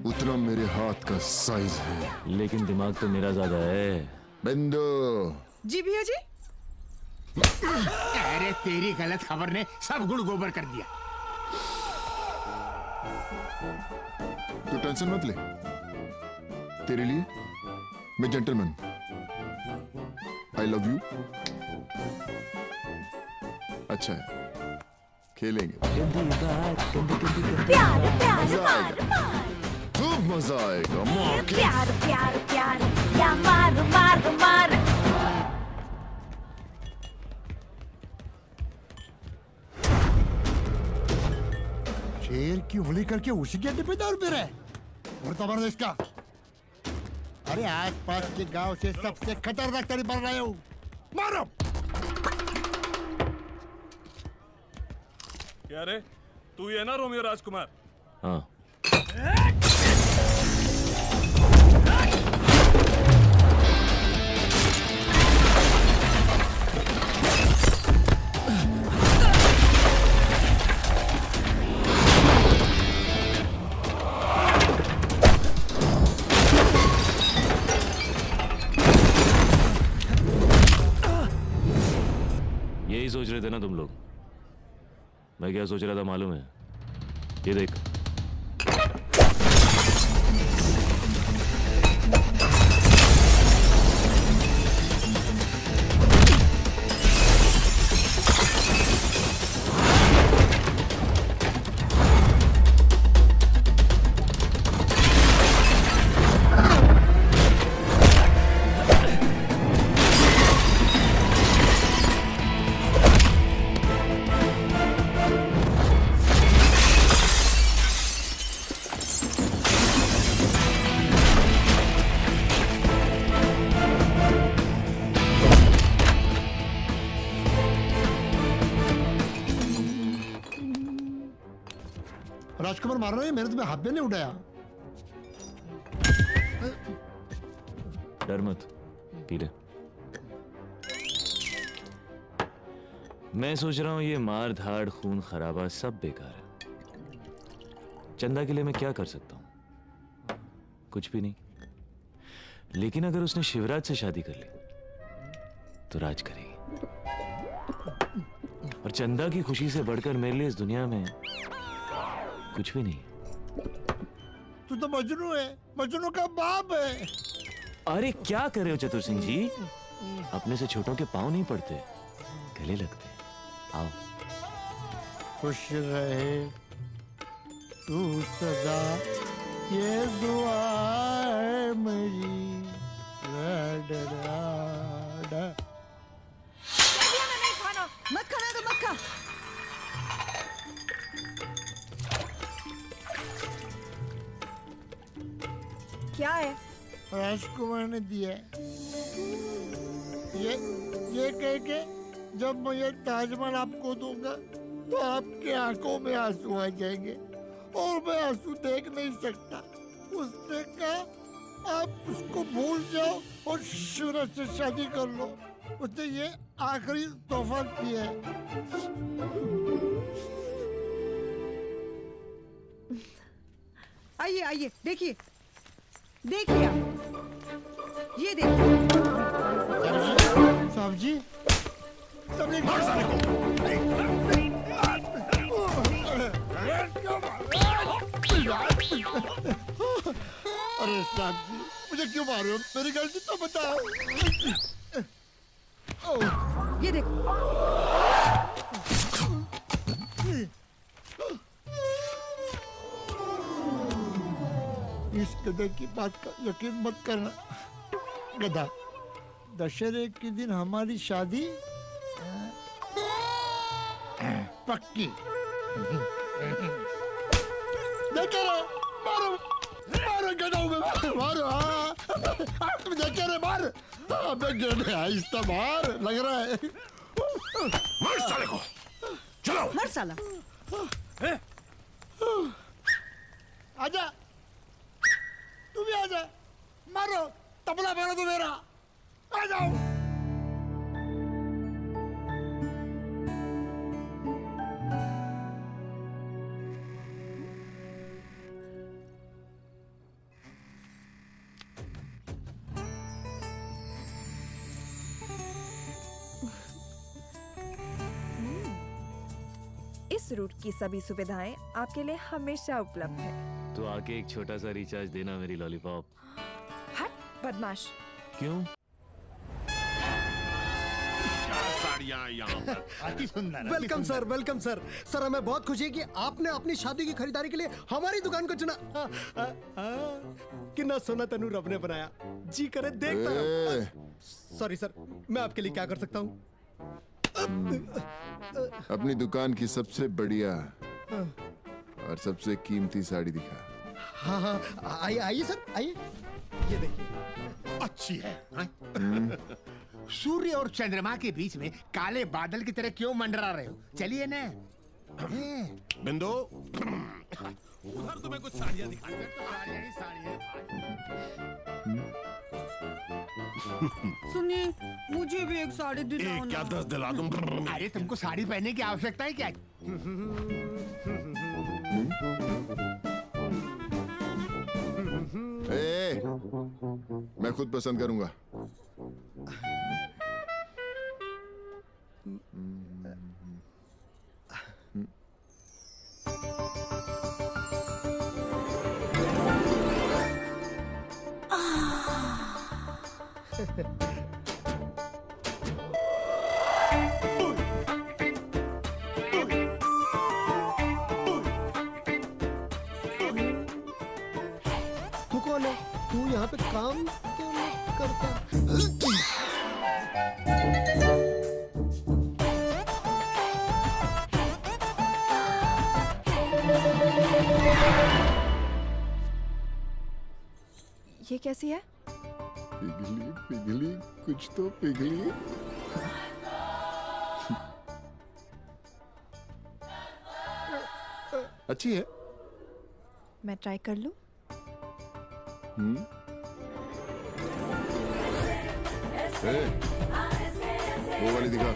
उतना मेरे हाथ का साइज है। लेकिन दिमाग तो मेरा ज्यादा है। बिंदु। जी भैया जी। अरे तेरी गलत खबर ने सब गुड़ गोबर कर दिया। तू टेंशन मत ले, तेरे लिए मैं जेंटलमैन। I love you. अच्छा है, खेलेंगे। प्यार प्यार मार मार, खूब मजा आएगा। प्यार प्यार प्यार या मार मार मार। शेर की उंगली करके उसी के अड्डे पे दारू पी रहा है। और तो इसका, अरे आसपास के गांव से सबसे खतरनाक तरी बन रहे हो। मारो। क्या रे, तू ये ना रोमियो राजकुमार? हाँ। यही सोच रहे थे ना तुम लोग? मैं क्या सोच रहा था मालूम है? ये देख। राजकुमार मार रहे हैं, मैंने तुम्हें हाथ में नहीं उठाया। डर मत, पी ले। मैं सोच रहा हूं ये मार धाड़ खून खराबा सब बेकार है। चंदा के लिए मैं क्या कर सकता हूं? कुछ भी नहीं। लेकिन अगर उसने शिवराज से शादी कर ली तो राज करेगी। और चंदा की खुशी से बढ़कर मेरे लिए इस दुनिया में कुछ भी नहीं। तू तो मजनू है, मजनू का बाप है। अरे क्या कर रहे हो चतुर सिंह जी? अपने से छोटों के पांव नहीं पड़ते, गले लगते। आओ। खुश रहे तू सदा, ये दुआ है मेरी। मत खाना तो मत खा। क्या है? राजकुमार ने दिया है। ये कह के जब मैं ये ताजमहल आपको दूंगा तो आपके आंखों में आंसू आ जाएंगे और मैं आंसू देख नहीं सकता। उसने कहा आप उसको भूल जाओ और शिवराज से शादी कर लो। उसने ये आखिरी तोहफा दिया है। आइए आइए, देखिए देखिए आप, ये देखिए। साहब जी, सबने अरे साहब जी, मुझे क्यों मार रहे हो? मेरी गलती तो बताओ। ये देखो। इस गधे की बात का यकीन मत करना। गधा, दशहरे के दिन हमारी शादी पक्की। देखे रे, मारो मारो गधा में मारो। हाँ तुम देखे रे, मार। अबे गधे आहिस्ता मार, लग रहा है। मार साले को, चलो मर साला। आजा, तू भी आजा, मारो, तबला मारो तू मेरा। आ जाओ। इस रूट की सभी सुविधाएं आपके लिए हमेशा उपलब्ध है। तो आके एक छोटा सा रिचार्ज देना मेरी लॉलीपॉप। हट बदमाश। क्यों? Welcome sir, welcome sir. Sir हमें बहुत खुशी है कि आपने अपनी शादी की खरीदारी के लिए हमारी दुकान को चुना। कितना सोना तनु रब ने बनाया, जी करे देखता रहो। सॉरी सर, मैं आपके लिए क्या कर सकता हूँ? अपनी दुकान की सबसे बढ़िया और सबसे कीमती साड़ी दिखा। हाँ हाँ, आइए आइए सर, आइए। ये देखिए, अच्छी है। सूर्य और चंद्रमा के बीच में काले बादल की तरह क्यों मंडरा रहे हो? चलिए ना। बिंदु, उधर तुम्हें कुछ साड़ियाँ दिखाई। सुनिए, मुझे भी एक साड़ी दिलाओ ना। क्या 10 दिला दूं? अरे तुमको साड़ी पहनने की आवश्यकता है क्या? ए, मैं खुद पसंद करूंगा। तू कौन है? तू यहाँ पे काम क्यों नहीं करता? ये कैसी है? पिघली पिघली कुछ तो पिघली। अच्छी है। मैं ट्राई कर लूं? वो वाली दिखा।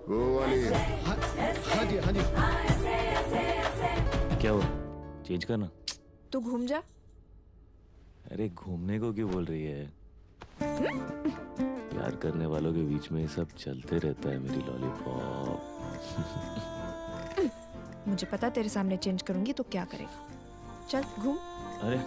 वो वाली। हाँ जी, हाँ जी। क्या हुआ? चेंज करना? तू घूम जा। अरे घूमने को क्यों बोल रही है? प्यार करने वालों के बीच में सब चलते रहता है मेरी लॉलीपॉप। मुझे पता तेरे सामने चेंज करूंगी तो क्या करेगा। चल घूम। अरे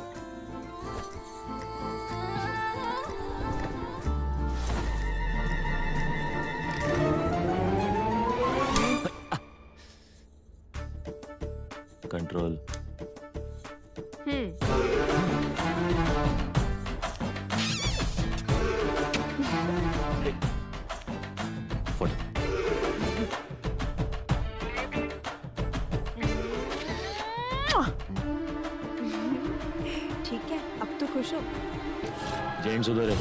कंट्रोल। ठीक है, अब तो खुश हो। जेंट्स उधर है।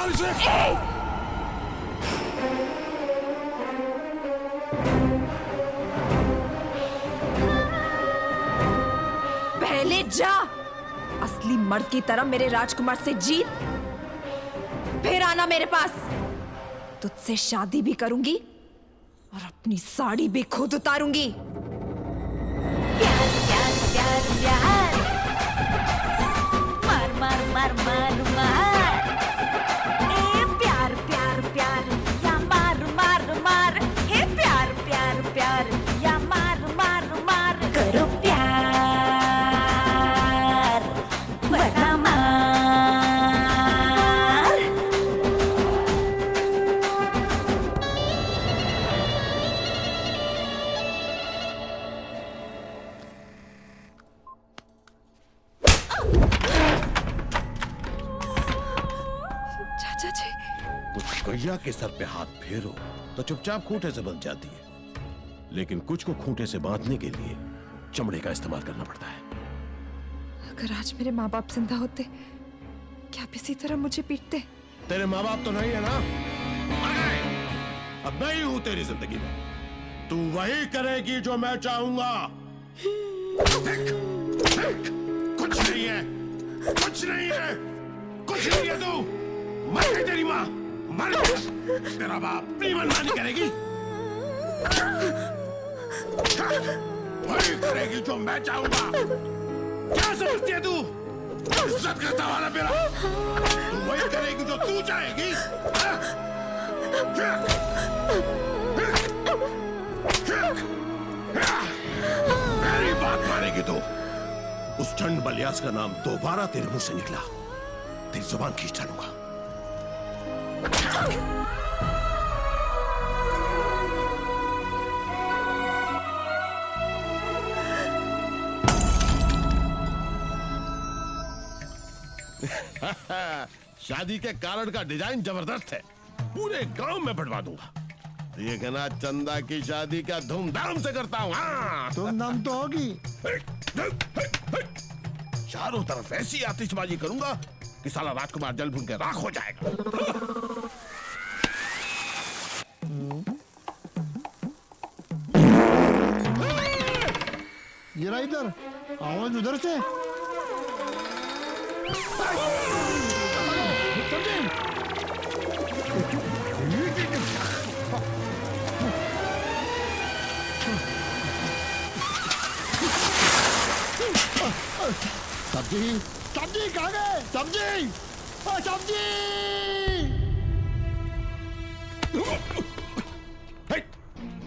मार इसे। पहले जा, असली मर्द की तरह मेरे राजकुमार से जीत, फिर आना मेरे पास। तुझसे शादी भी करूंगी और अपनी साड़ी भी खुद उतारूंगी। प्यार प्यार प्यार प्यार, मार मार मार मार मार, ए प्यार प्यार प्यार या मार मार मार, हे प्यार प्यार प्यार या मार मार मार, करो प्यार वरना मार। चाचा जी, कुछ गैया के सर पे हाथ फेरो तो चुपचाप खूंटे से बंध जाती है, लेकिन कुछ को खूंटे से बांधने के लिए चमड़े का इस्तेमाल करना पड़ता है। अगर आज मेरे माँ बाप जिंदा होते, क्या आप इसी तरह मुझे पीटते? तेरे माँ बाप तो नहीं है ना? अब मैं ही हूं तेरी जिंदगी में, तू वही करेगी जो मैं चाहूंगा। कुछ नहीं है, कुछ नहीं है, कुछ नहीं है। तू मर गई, तेरी माँ मर गई, तेरा बाप अपनी मनमानी करेगी, वही करेगी जो मैं चाहूंगा। क्या समझती है तू? इज्जत का सवाल है मेरा। तू वही करेगी जो तू चाहेगी। मेरी बात मानेगी तो उस चंड बलियास का नाम दोबारा तेरे मुंह से निकला, तेरी जुबान खींच डालूंगा। शादी के कार्ड का डिजाइन जबरदस्त है, पूरे गांव में बढ़वा दूंगा। देखना चंदा की शादी का धूमधाम से करता हूँ। हाँ। धूमधाम तो होगी। चारों तरफ ऐसी आतिशबाजी करूंगा कि साला राजकुमार जल भून के राख हो जाएगा। जरा इधर, आवाज उधर से। सब्जी सब्जी कहाँ गए? सब्जी सब्जी।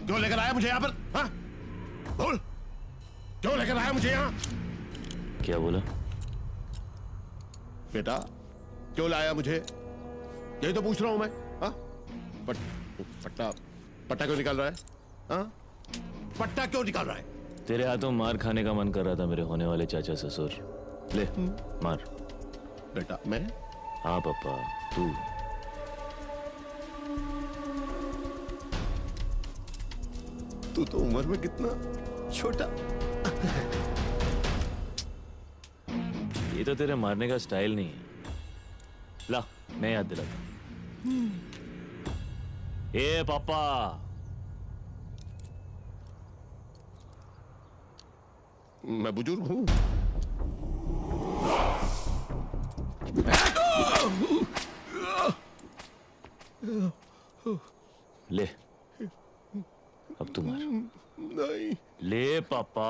क्यों लेकर आया मुझे यहाँ पर? हाँ? बोल, क्यों लेकर आया मुझे यहाँ? क्या बोला बेटा? क्यों लाया मुझे? यही तो पूछ रहा हूं मैं। हाँ? पट्टा पट्टा क्यों निकाल रहा है? हाँ? पट्टा क्यों निकाल रहा है? तेरे हाथों मार खाने का मन कर रहा था मेरे होने वाले चाचा ससुर। ले मार। बेटा मैं? हाँ पापा, तू। तू तो उम्र में कितना छोटा। ये तो तेरे मारने का स्टाइल नहीं है। ला मैं याद दिलाता। ए पापा, मैं बुजुर्ग हूं। ले अब तू मार। नहीं। ले पापा।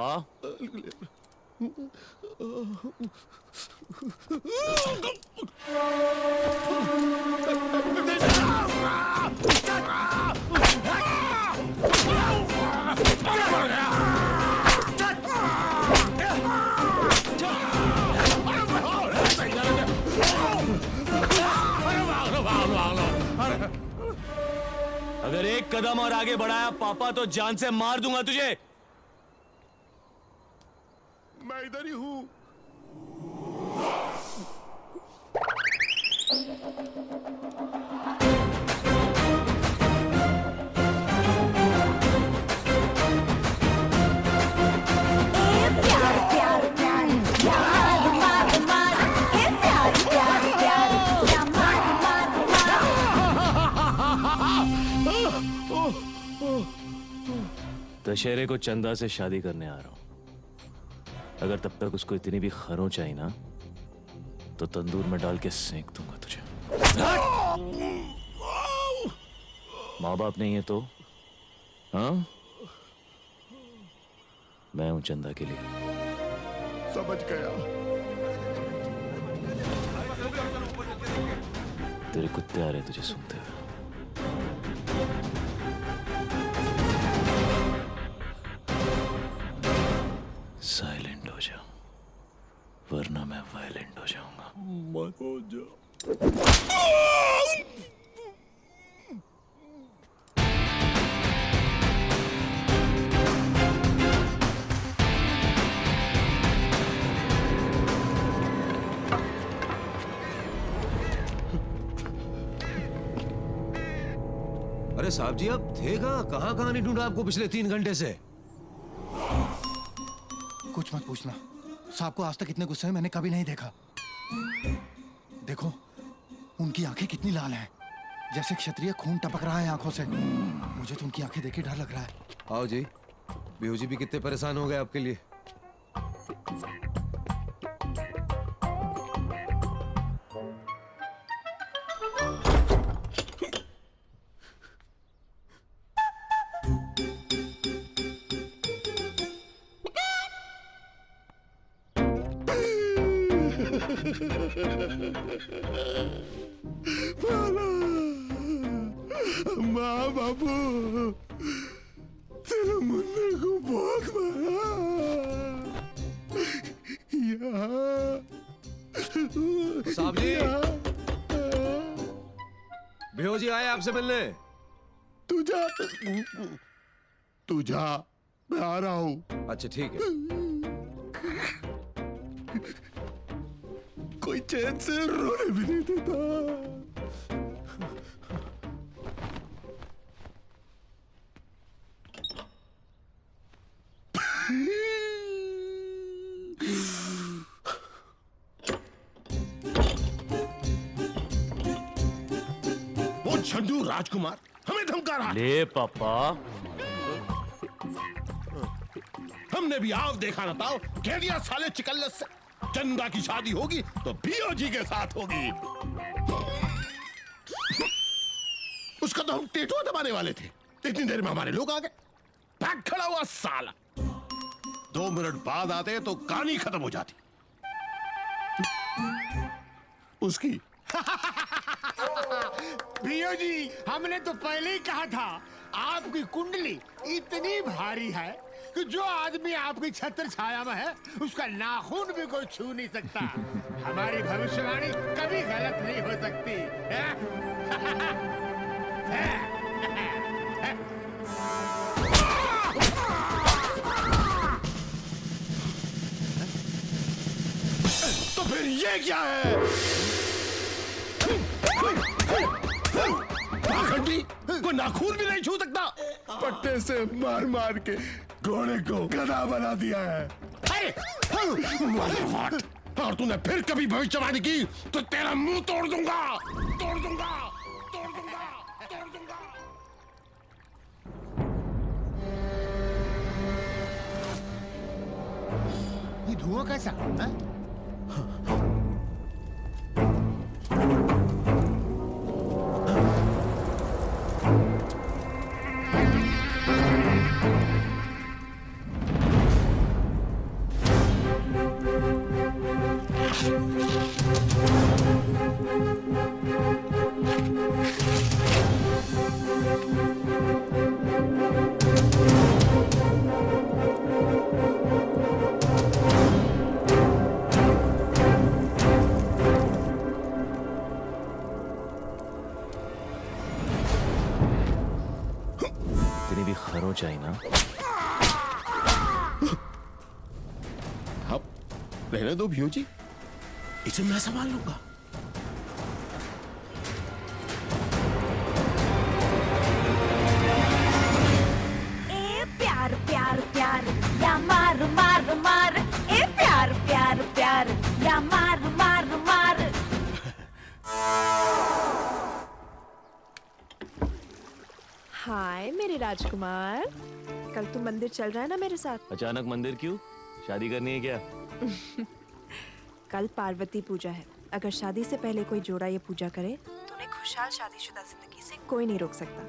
अगर एक कदम और आगे बढ़ाया पापा तो जान से मार दूंगा तुझे। मैं इधर ही हूं। प्यार प्यार प्यार या मार मार मार, हे प्यार प्यार प्यार या मार मार मार, दशहरे को चंदा से शादी करने आ रहा हूं। अगर तब तक उसको इतनी भी खरोंच आई ना तो तंदूर में डाल के सेंक दूंगा तुझे। माँ बाप नहीं है तो हाँ, मैं हूं चंदा के लिए। समझ गया। तेरे कुत्ते आ रहे तुझे सुनते हुए। साइलेंट हो जा वरना मैं वायलेंट हो जाऊंगा। मत हो जा। अरे साहब जी, अब थे कहाँ नहीं ढूंढा आपको पिछले 3 घंटे से। कुछ मत पूछना, साहब को आज तक इतने गुस्से में मैंने कभी नहीं देखा। देखो उनकी आंखें कितनी लाल हैं, जैसे क्षत्रिय खून टपक रहा है आंखों से। मुझे तो उनकी आंखें देख के डर लग रहा है। आओ जी, बिहू जी भी कितने परेशान हो गए आपके लिए। माँ बाबू, तेरे मुन्ने को बहुत मारा। साहब जी, बिहू जी आए आपसे मिलने। तू जा, मैं आ रहा हूँ। अच्छा ठीक है। कोई चैन से रोने भी नहीं देता। वो झंडू राजकुमार हमें धमका रहा है। ले पापा, हमने भी आप देखा ना था, कह दिया साले चिकल्लस से। चंदा की शादी होगी तो बीओजी के साथ होगी। उसका तो हम टेटुआ दबाने वाले थे, इतनी देर में हमारे लोग आ गए। पैक खड़ा हुआ साला। 2 मिनट बाद आते तो कहानी खत्म हो जाती उसकी। प्रियो जी, हमने तो पहले ही कहा था आपकी कुंडली इतनी भारी है कि जो आदमी आपकी छत्र छाया में है उसका नाखून भी कोई छू नहीं सकता। हमारी भविष्यवाणी कभी गलत नहीं हो सकती। तो फिर ये क्या है? पाखंडी, कोई नाखून भी नहीं छू सकता। पट्टे से मार मार के घोड़े को गधा बना दिया है। और तूने फिर कभी भविष्यवाणी की तो तेरा मुंह तोड़ दूंगा, तोड़ दूंगा, तोड़ दूंगा, तोड़ दूंगा। ये धुआं कैसा है? चाहिए ना। हाँ, रहने दो भियो जी, इसे मैं संभाल लूंगा। ए प्यार प्यार प्यार या मार मार मार, ए प्यार प्यार प्यार या मार मार मार। हाय मेरे राजकुमार, कल तू मंदिर चल रहा है ना मेरे साथ? अचानक मंदिर क्यों? शादी करनी है क्या? कल पार्वती पूजा है। अगर शादी से पहले कोई जोड़ा ये पूजा करे तो उन्हें खुशहाल शादीशुदा जिंदगी से कोई नहीं रोक सकता।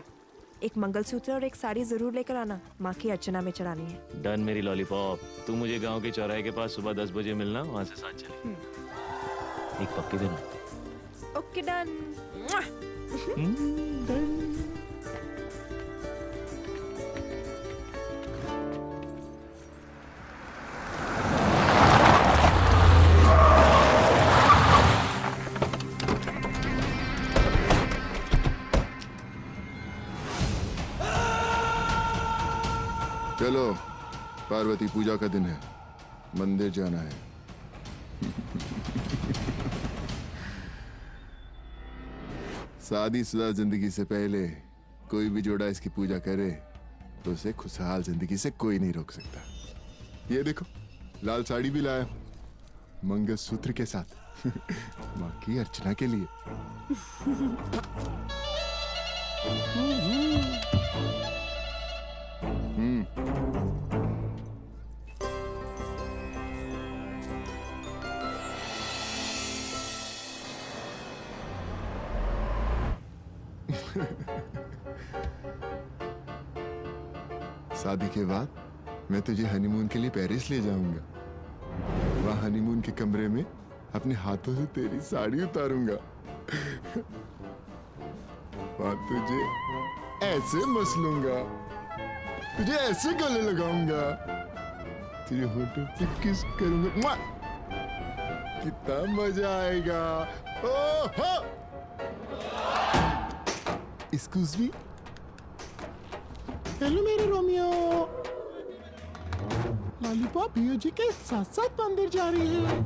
एक मंगलसूत्र और एक साड़ी जरूर लेकर आना, माँ की अर्चना में चढ़ानी है। डन मेरी लॉलीपॉप। तू मुझे गांव के चौराहे के पास सुबह 10 बजे मिलना, वहाँ से साथ चलेंगे। एक पक्के देना। Okay done. चलो, पार्वती पूजा का दिन है, मंदिर जाना है। शादीशुदा जिंदगी से पहले कोई भी जोड़ा इसकी पूजा करे तो उसे खुशहाल जिंदगी से कोई नहीं रोक सकता। ये देखो, लाल साड़ी भी लाया हूं, मंगलसूत्र के साथ। माँ की अर्चना के लिए। शादी के बाद मैं तुझे हनीमून के लिए पेरिस ले जाऊंगा। वहां हनीमून के कमरे में अपने हाथों से तेरी साड़ी उतारूंगा। वहां तुझे ऐसे मसलूंगा, तुझे ऐसे गले लगाऊंगा, तेरे होठों पे किस करूंगा। कितना मजा आएगा। ओहो! Excuse me. हेलो मेरे रोमियो। लॉलीपॉप भैया जी के साथ साथ मंदिर जा रही है।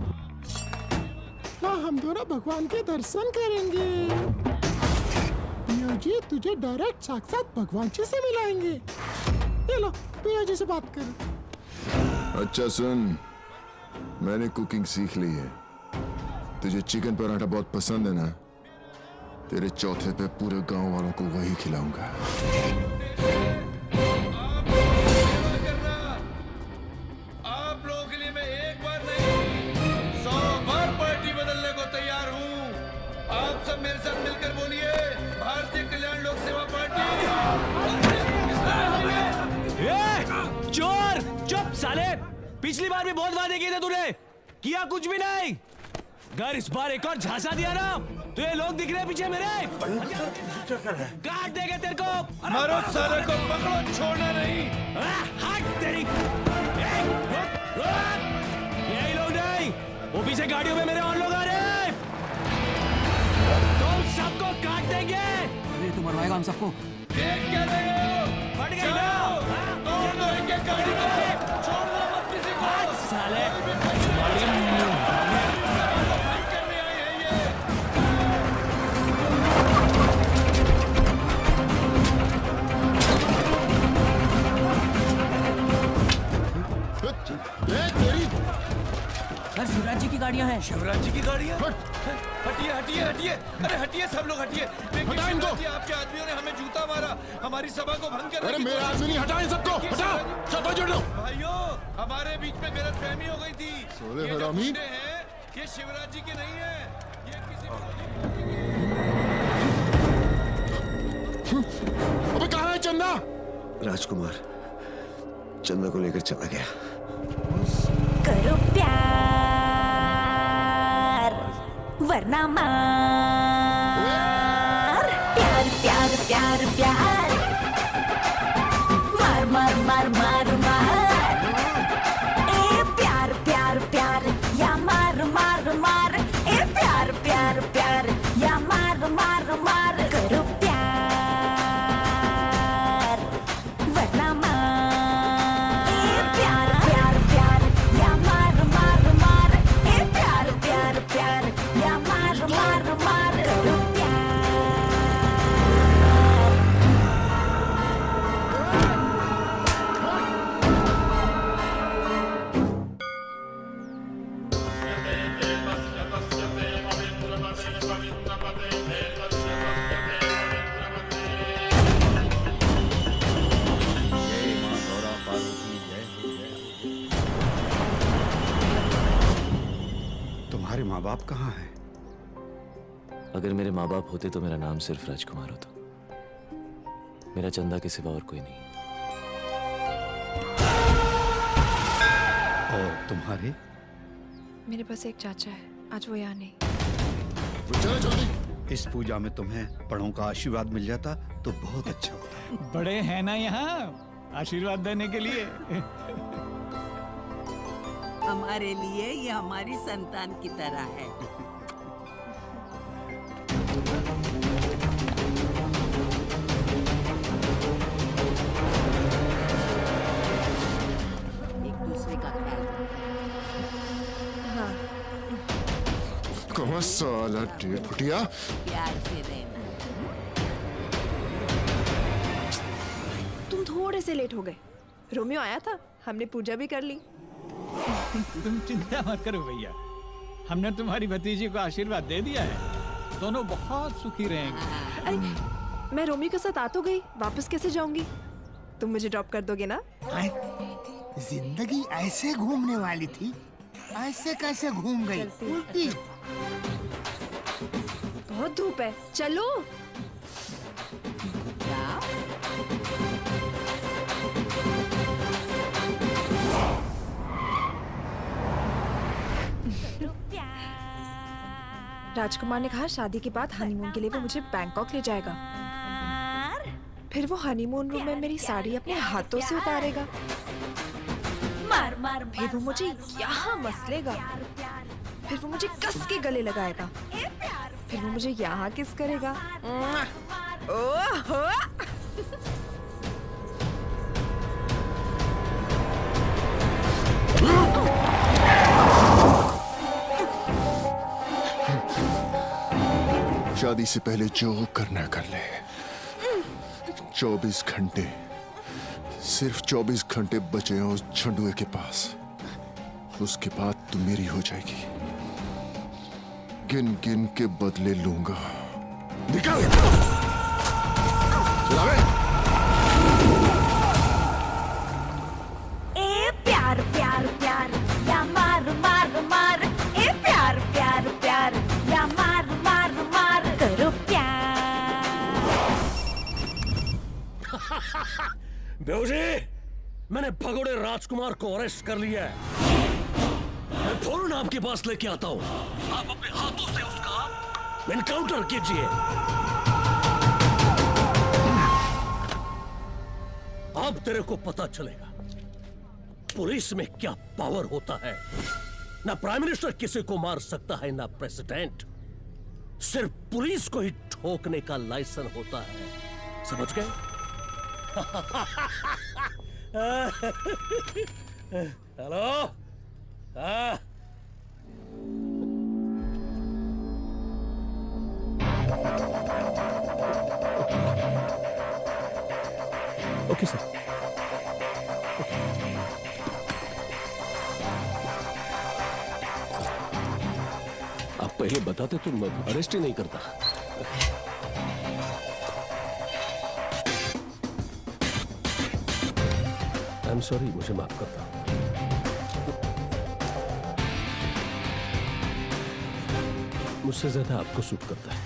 हाँ, हम दोनों भगवान के दर्शन करेंगे। भैया जी तुझे डायरेक्ट साक्षात भगवान जी से मिलाएंगे। ये लो, भैया जी से बात कर। अच्छा सुन, मैंने कुकिंग सीख ली है। तुझे चिकन पराठा बहुत पसंद है ना? तेरे चौथे पे पूरे गांव वालों को वही खिलाऊंगा। आप लोगों के लिए मैं एक बार नहीं 100 बार पार्टी बदलने को तैयार हूँ। आप सब मेरे साथ मिलकर बोलिए, भारतीय कल्याण लोक सेवा पार्टी। चोर! चुप साले! पिछली बार भी बहुत वादे किए थे तूने, किया कुछ भी नहीं। अगर इस बार एक और झांसा दिया ना तो ये लोग दिख रहे हैं पीछे मेरे। काट देंगे तेरे को। मारो साले को, पकड़ो, छोड़ना नहीं। हट तेरी। यही लोग नहीं, वो पीछे गाड़ियों में मेरे और लोग आ रहे हैं। तुम सबको काट देंगे। अरे तू मरवाएगा हम सबको। देख क्या रहे हो? फट गई ना? तोड़ दो इनके गाड़ी को, छोड़ना मत किसी को। साले सर, शिवराज जी की गाड़ियां हैं। शिवराज जी की गाड़ियां? हटिए हटिए हटिए, अरे हटिए सब लोग हटिए। हटाओ इनको। आपके आदमियों ने हमें जूता मारा, हमारी सभा को भंग कर। अरे मेरे आदमी नहीं, हटाओ इन सबको, हटाओ। सब जोड़ लो। भाइयों, हमारे बीच में गलतफहमी हो गई थी। सोले ये जो हरामी। गुंडे हैं, ये शिवराज जी के नहीं है, ये किसी अबे कहाँ है चंदा? राजकुमार चंदा को लेकर चला गया। करो प्यार वरना मार। प्यार प्यार प्यार प्यार, मार मार मार मार मार। ए प्यार प्यार प्यार या मार मार मार। ए प्यार प्यार प्यार या मार मार मार। करो प्यार वरना मार। ए प्यार प्यार प्यार या मार मार मार। ए प्यार प्यार प्यार या मार मार तुम्हारे माँ बाप कहाँ हैं? अगर मेरे माँ बाप होते तो मेरा नाम सिर्फ राजकुमार होता। मेरा चंदा के सिवा और कोई नहीं। और तुम्हारे? मेरे पास एक चाचा है, आज वो यहाँ नहीं। इस पूजा में तुम्हें बड़ों का आशीर्वाद मिल जाता तो बहुत अच्छा होता। बड़े हैं ना यहाँ आशीर्वाद देने के लिए। हमारे लिए ये हमारी संतान की तरह है। एक दूसरे का ख्याल हाँ। कौन साला फुटिया? प्यार से रहना। तुम थोड़े से लेट हो गए। रोमियो आया था, हमने पूजा भी कर ली। तुम चिंता मत करो भैया, हमने तुम्हारी भतीजी को आशीर्वाद दे दिया है। दोनों बहुत सुखी रहेंगे। अरे मैं रोमियो के साथ आ तो गई, वापस कैसे जाऊंगी? तुम मुझे ड्रॉप कर दोगे ना? जिंदगी ऐसे घूमने वाली थी, ऐसे कैसे घूम गई? उल्टी। बहुत धूप है, चलो। राजकुमार ने कहा शादी के बाद हनीमून के लिए वो मुझे बैंकॉक ले जाएगा। फिर वो हनीमून रूम में मेरी साड़ी अपने हाथों से उतारेगा। फिर वो मुझे यहाँ मसलेगा। फिर वो मुझे कस के गले लगाएगा। फिर वो मुझे यहाँ किस करेगा। ओहो! शादी से पहले जो करना कर ले। 24 घंटे, सिर्फ 24 घंटे बचे हैं उस झंडुए के पास। उसके बाद तू मेरी हो जाएगी। गिन गिन के बदले लूंगा। निकल! चलावे! ए प्यार प्यार प्यार या मार मार मार। ए प्यार प्यार प्यार या मार मार मार। करो प्यार। बेवजी, मैंने भगोड़े राजकुमार को अरेस्ट कर लिया है। मैं फौरन आपके पास लेके आता हूँ। आप अपने हाथों से उसका एनकाउंटर कीजिए। अब तेरे को पता चलेगा पुलिस में क्या पावर होता है। ना प्राइम मिनिस्टर किसी को मार सकता है, ना प्रेसिडेंट। सिर्फ पुलिस को ही ठोकने का लाइसेंस होता है। समझ गए? हेलो? हाँ? Okay sir. आप पहले बताते तो मैं अरेस्ट ही नहीं करता। आई एम सॉरी, मुझे माफ करता। मुझसे ज्यादा आपको सूट करता है।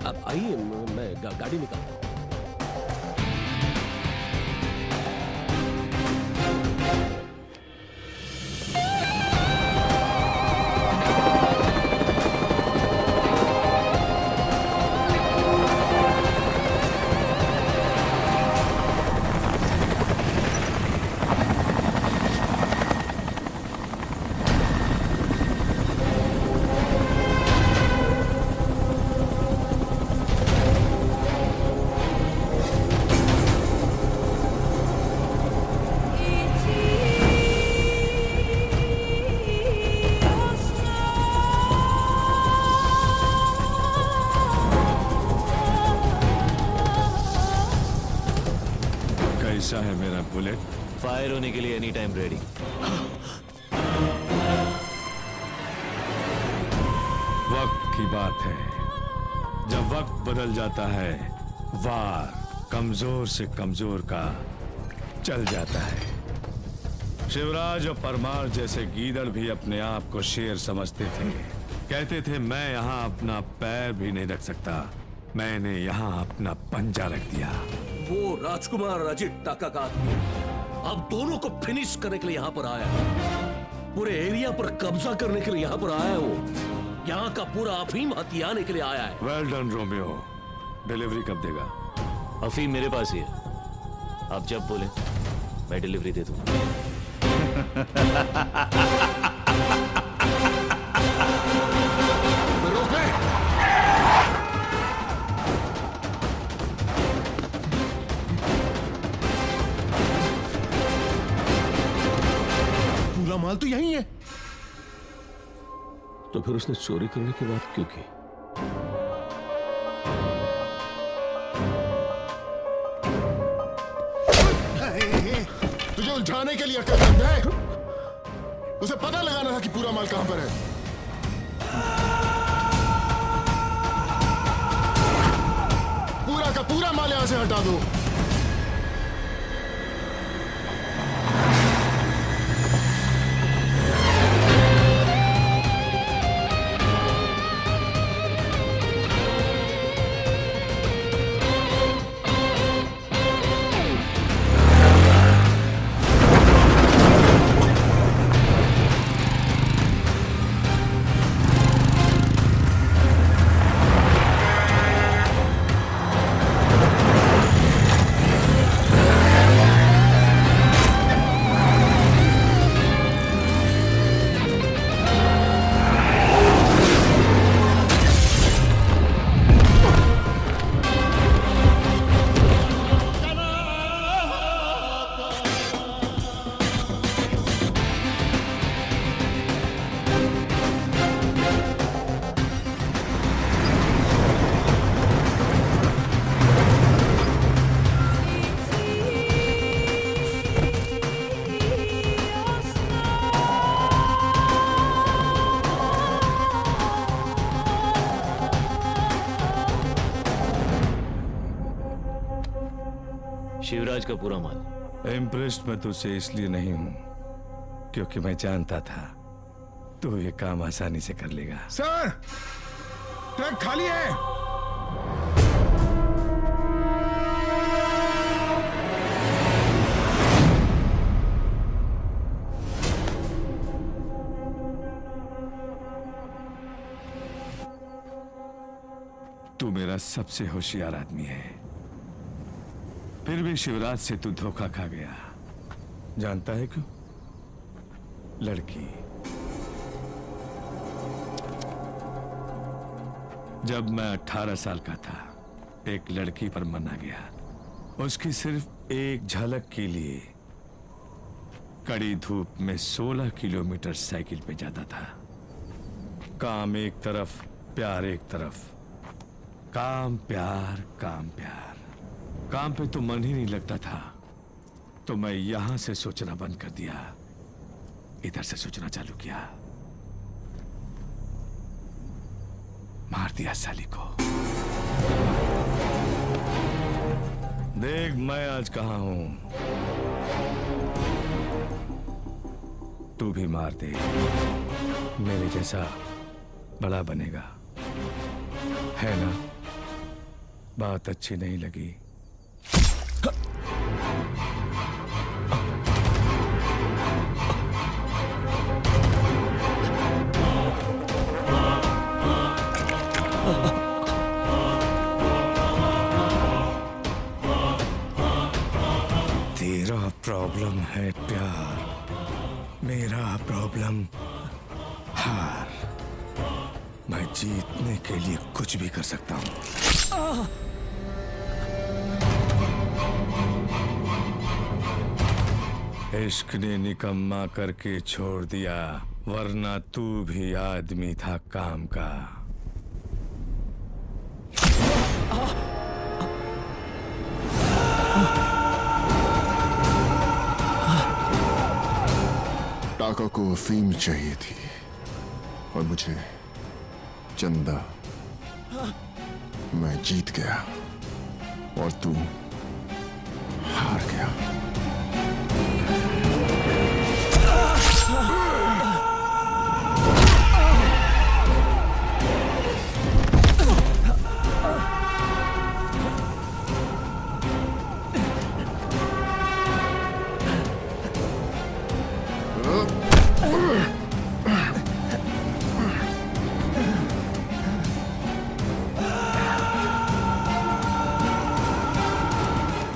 आप आइए, मैं गाड़ी निकालता हूँ। कैसा है मेरा बुलेट? फायर होने के लिए एनी टाइम रेडी। वक्त की बात है, जब वक्त बदल जाता है, वार कमजोर से कमजोर का चल जाता है। शिवराज और परमार जैसे गीदड़ भी अपने आप को शेर समझते थे। कहते थे मैं यहाँ अपना पैर भी नहीं रख सकता, मैंने यहाँ अपना पंजा रख दिया। वो राजकुमार अजित टाका का आदमी अब दोनों को फिनिश करने के लिए यहाँ पर आया है। पूरे एरिया पर कब्जा करने के लिए यहाँ पर आया है। वो यहाँ का पूरा अफीम हथियाने के लिए आया है। Well done Romeo. डिलीवरी कब देगा? अफीम मेरे पास ही है, आप जब बोले मैं डिलीवरी दे दूंगा। पूरा माल तो यही है। तो फिर उसने चोरी करने की बात क्यों की? तुझे उलझाने के लिए अकलमंद है। उसे पता लगाना था कि पूरा माल कहां पर है। पूरा का पूरा माल यहां से हटा दो। शिवराज का पूरा माल। इम्प्रेस्ड मैं तुझसे इसलिए नहीं हूं क्योंकि मैं जानता था तू ये काम आसानी से कर लेगा। सर, ट्रक खाली है। तू मेरा सबसे होशियार आदमी है, फिर भी शिवराज से तू धोखा खा गया। जानता है क्यों? लड़की। जब मैं 18 साल का था, एक लड़की पर मना गया। उसकी सिर्फ एक झलक के लिए कड़ी धूप में 16 किलोमीटर साइकिल पे जाता था। काम एक तरफ, प्यार एक तरफ। काम प्यार, काम प्यार। काम पे तो मन ही नहीं लगता था, तो मैं यहां से सोचना बंद कर दिया, इधर से सोचना चालू किया। मार दिया साली को। देख मैं आज कहां हूं, तू भी मार दे, मेरे जैसा बड़ा बनेगा, है ना? बात अच्छी नहीं लगी? तेरा प्रॉब्लम है प्यार, मेरा प्रॉब्लम हार। मैं जीतने के लिए कुछ भी कर सकता हूं। इश्क ने निकम्मा करके छोड़ दिया, वरना तू भी आदमी था काम का। टाका को अफीम चाहिए थी और मुझे चंदा। मैं जीत गया और तू हार गया।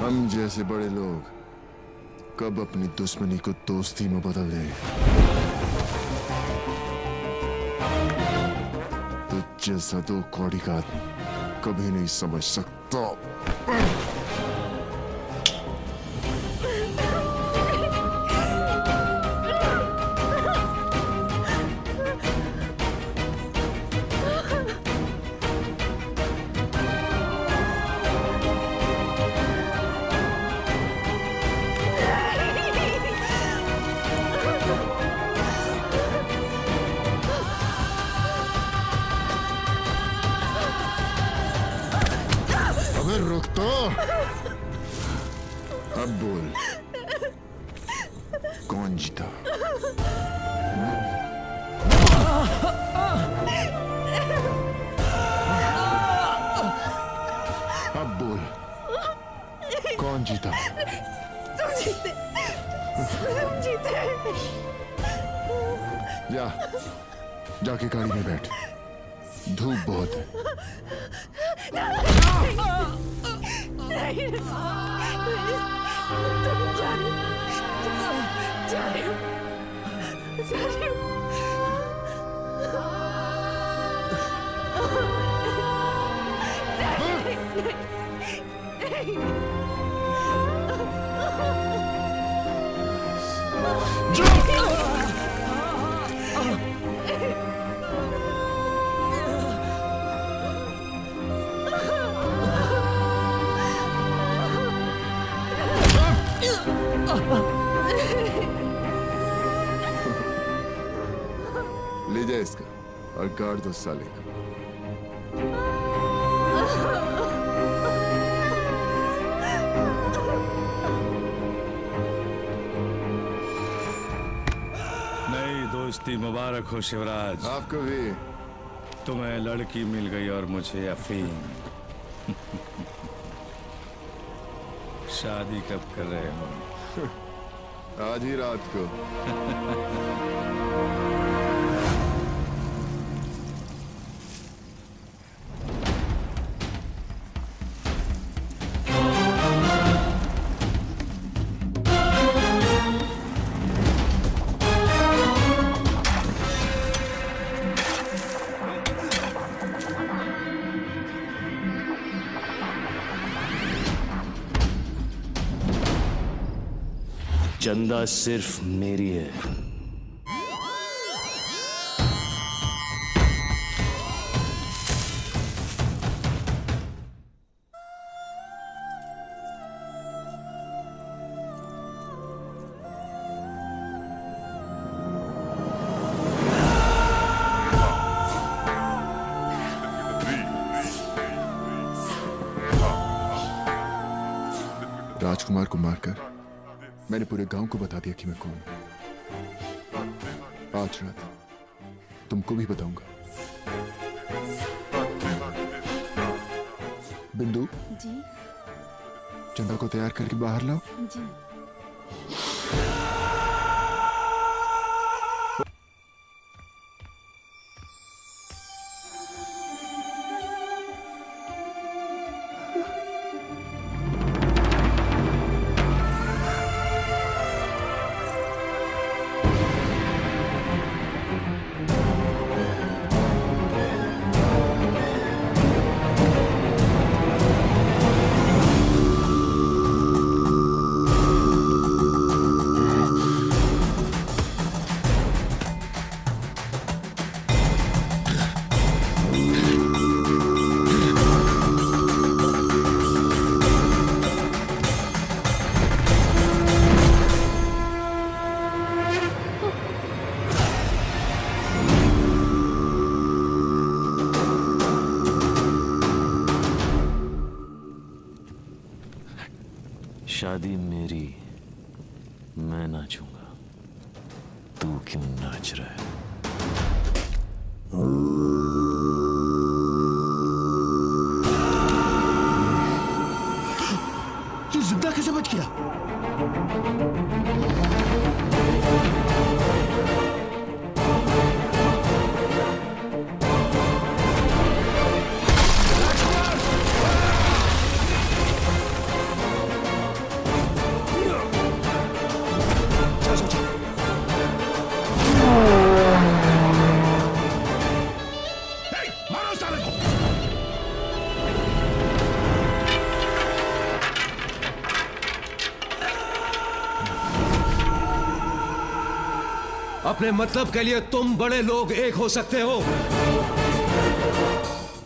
हम जैसे बड़े लोग कब अपनी दुश्मनी को दोस्ती में बदल दें, तो जैसा दो कौड़ी का आदमी कभी नहीं समझ सकता। अबे रुक तो, अब बोल कौन जीता? अब बोल कौन जीता? तुम जीते, तुम जीते। जा, जाके गाड़ी में बैठ, धूप बहुत है। नहीं, तुम जा रहे हो, जा रहे हो। ले जा इसका और गाड़ दो साले को। नई दोस्ती मुबारक हो शिवराज। आपको भी। तुम्हें लड़की मिल गई और मुझे अफीम। शादी कब कर रहे हो? आज ही रात को। चंदा सिर्फ मेरी है। राजकुमार को मारकर मैंने पूरे गांव को बता दिया कि मैं कौन हूं। आज रात तुमको भी बताऊंगा। बिंदु जी चंदा को तैयार करके बाहर लाओ। जी। शादी मेरी, मैं नाचूंगा, तू क्यों नाच रहा है? ये जिंदा कैसे बच गया? अपने मतलब के लिए तुम बड़े लोग एक हो सकते हो,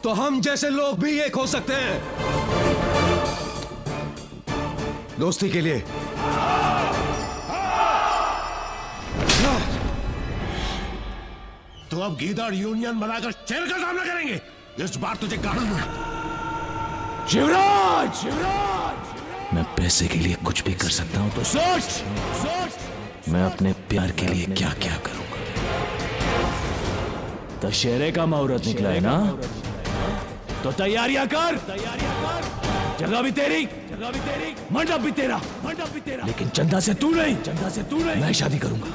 तो हम जैसे लोग भी एक हो सकते हैं, दोस्ती के लिए। तो अब गीदड़ यूनियन बनाकर जेल का सामना करेंगे। इस बार तुझे गाड़ी में शिवराज, शिवराज, मैं पैसे के लिए कुछ भी कर सकता हूं, तो सोच मैं अपने प्यार के लिए क्या क्या करूंगा। दशहरे का मुहूर्त निकला है ना, तो तैयारियां कर। जगह भी तेरी, मंडप भी तेरा, लेकिन चंदा से तू नहीं। मैं शादी करूंगा।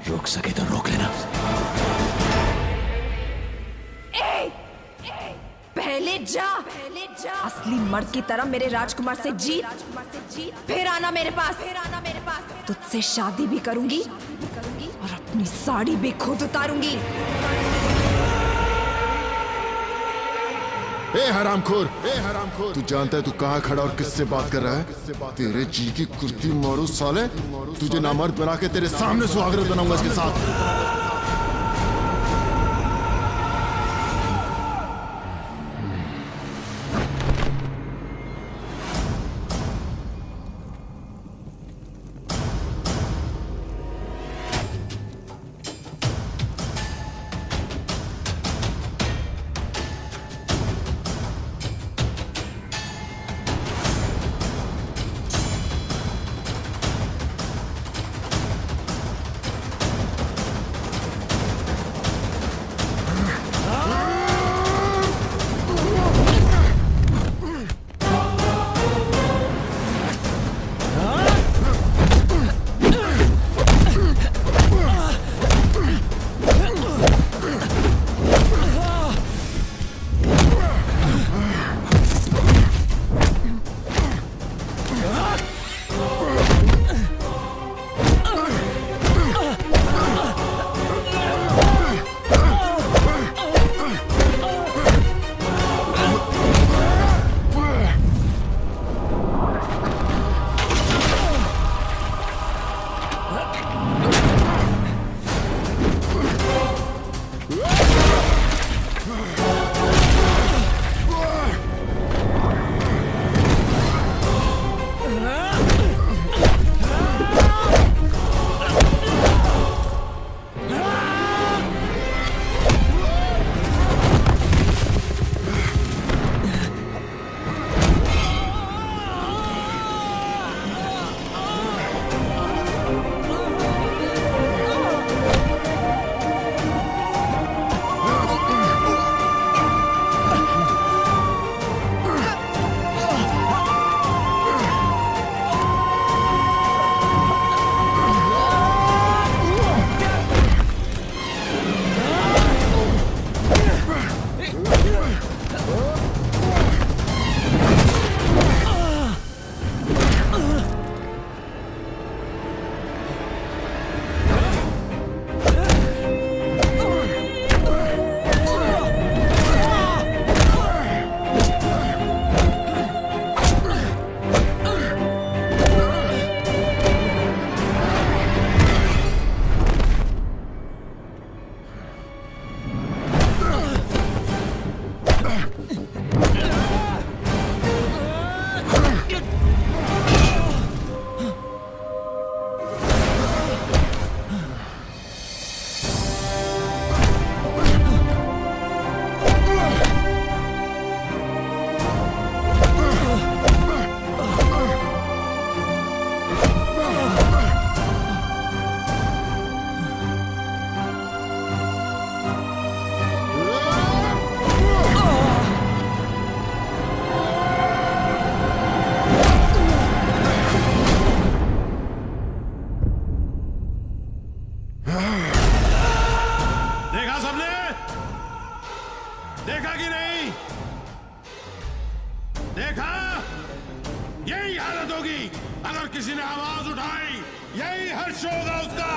रोक सके तो रोक लेना। पहले जा असली मर्द की तरह मेरे राजकुमार से जीत, फिर आना मेरे पास। तुझसे शादी भी करूंगी और अपनी साड़ी भी खुद उतारूंगी। ए हरामखोर, तू जानता है तू कहाँ खड़ा और किससे बात कर रहा है? तेरे जी की कुर्ती मारू साले, तुझे नामर्द बना के तेरे सामने सुहागरात बनाऊंगा इसके साथ। अगर किसी ने आवाज उठाई यही हर्ष होगा उसका।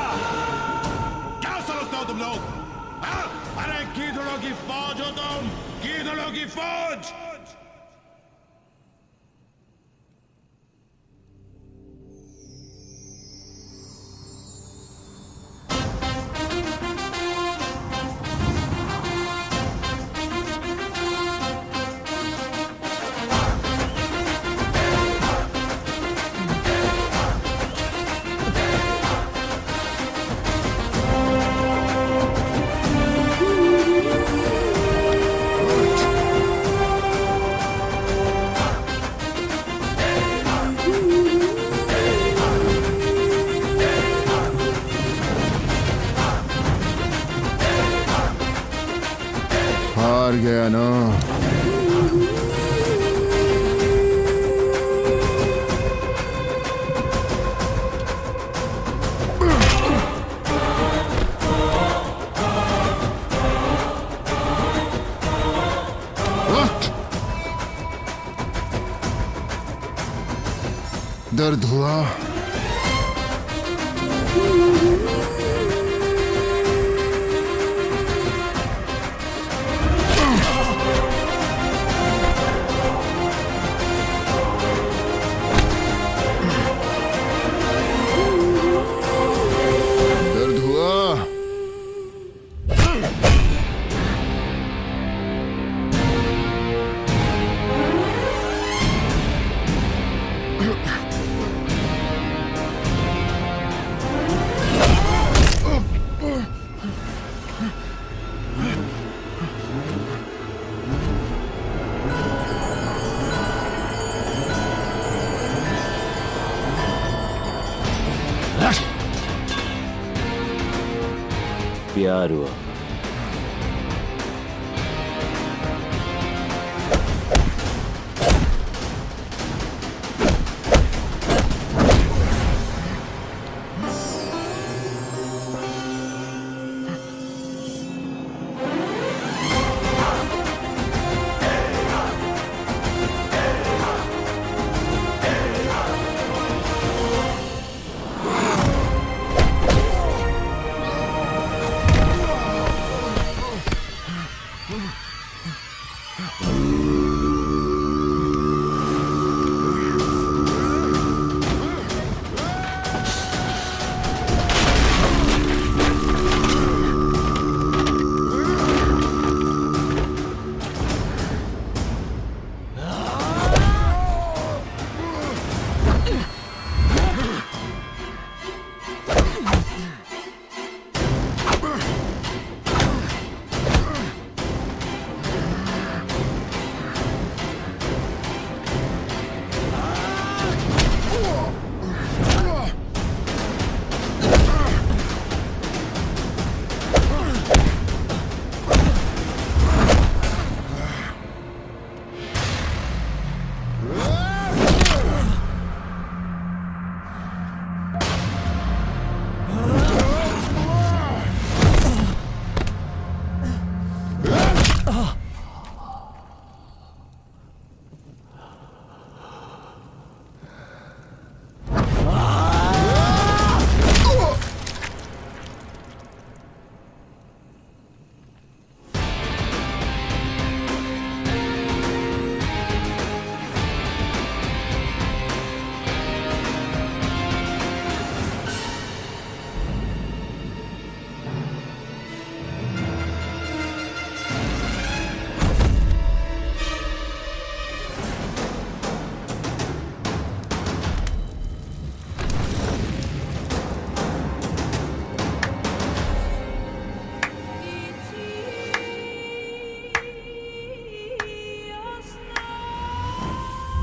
क्या समझते हो तुम लोग? अरे गीदड़ों की फौज हो तुम, गीदड़ों की फौज। हार गया ना। दर्द हुआ? दर्द हुआ? प्यार हुआ।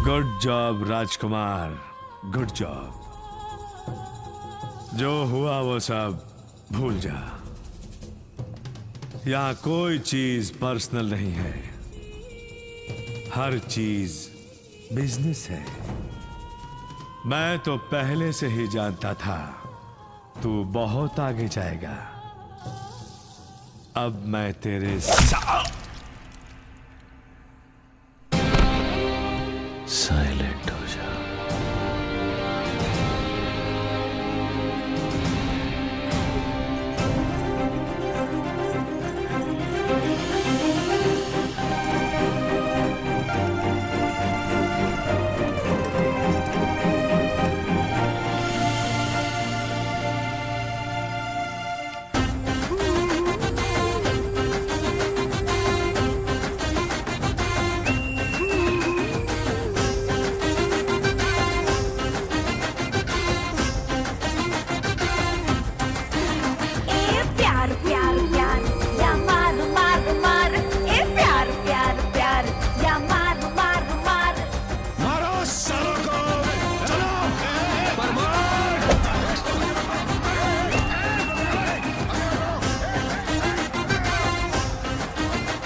गुड जॉब राजकुमार, गुड जॉब। जो हुआ वो सब भूल जा। यहां कोई चीज पर्सनल नहीं है, हर चीज बिजनेस है। मैं तो पहले से ही जानता था तू बहुत आगे जाएगा। अब मैं तेरे साथ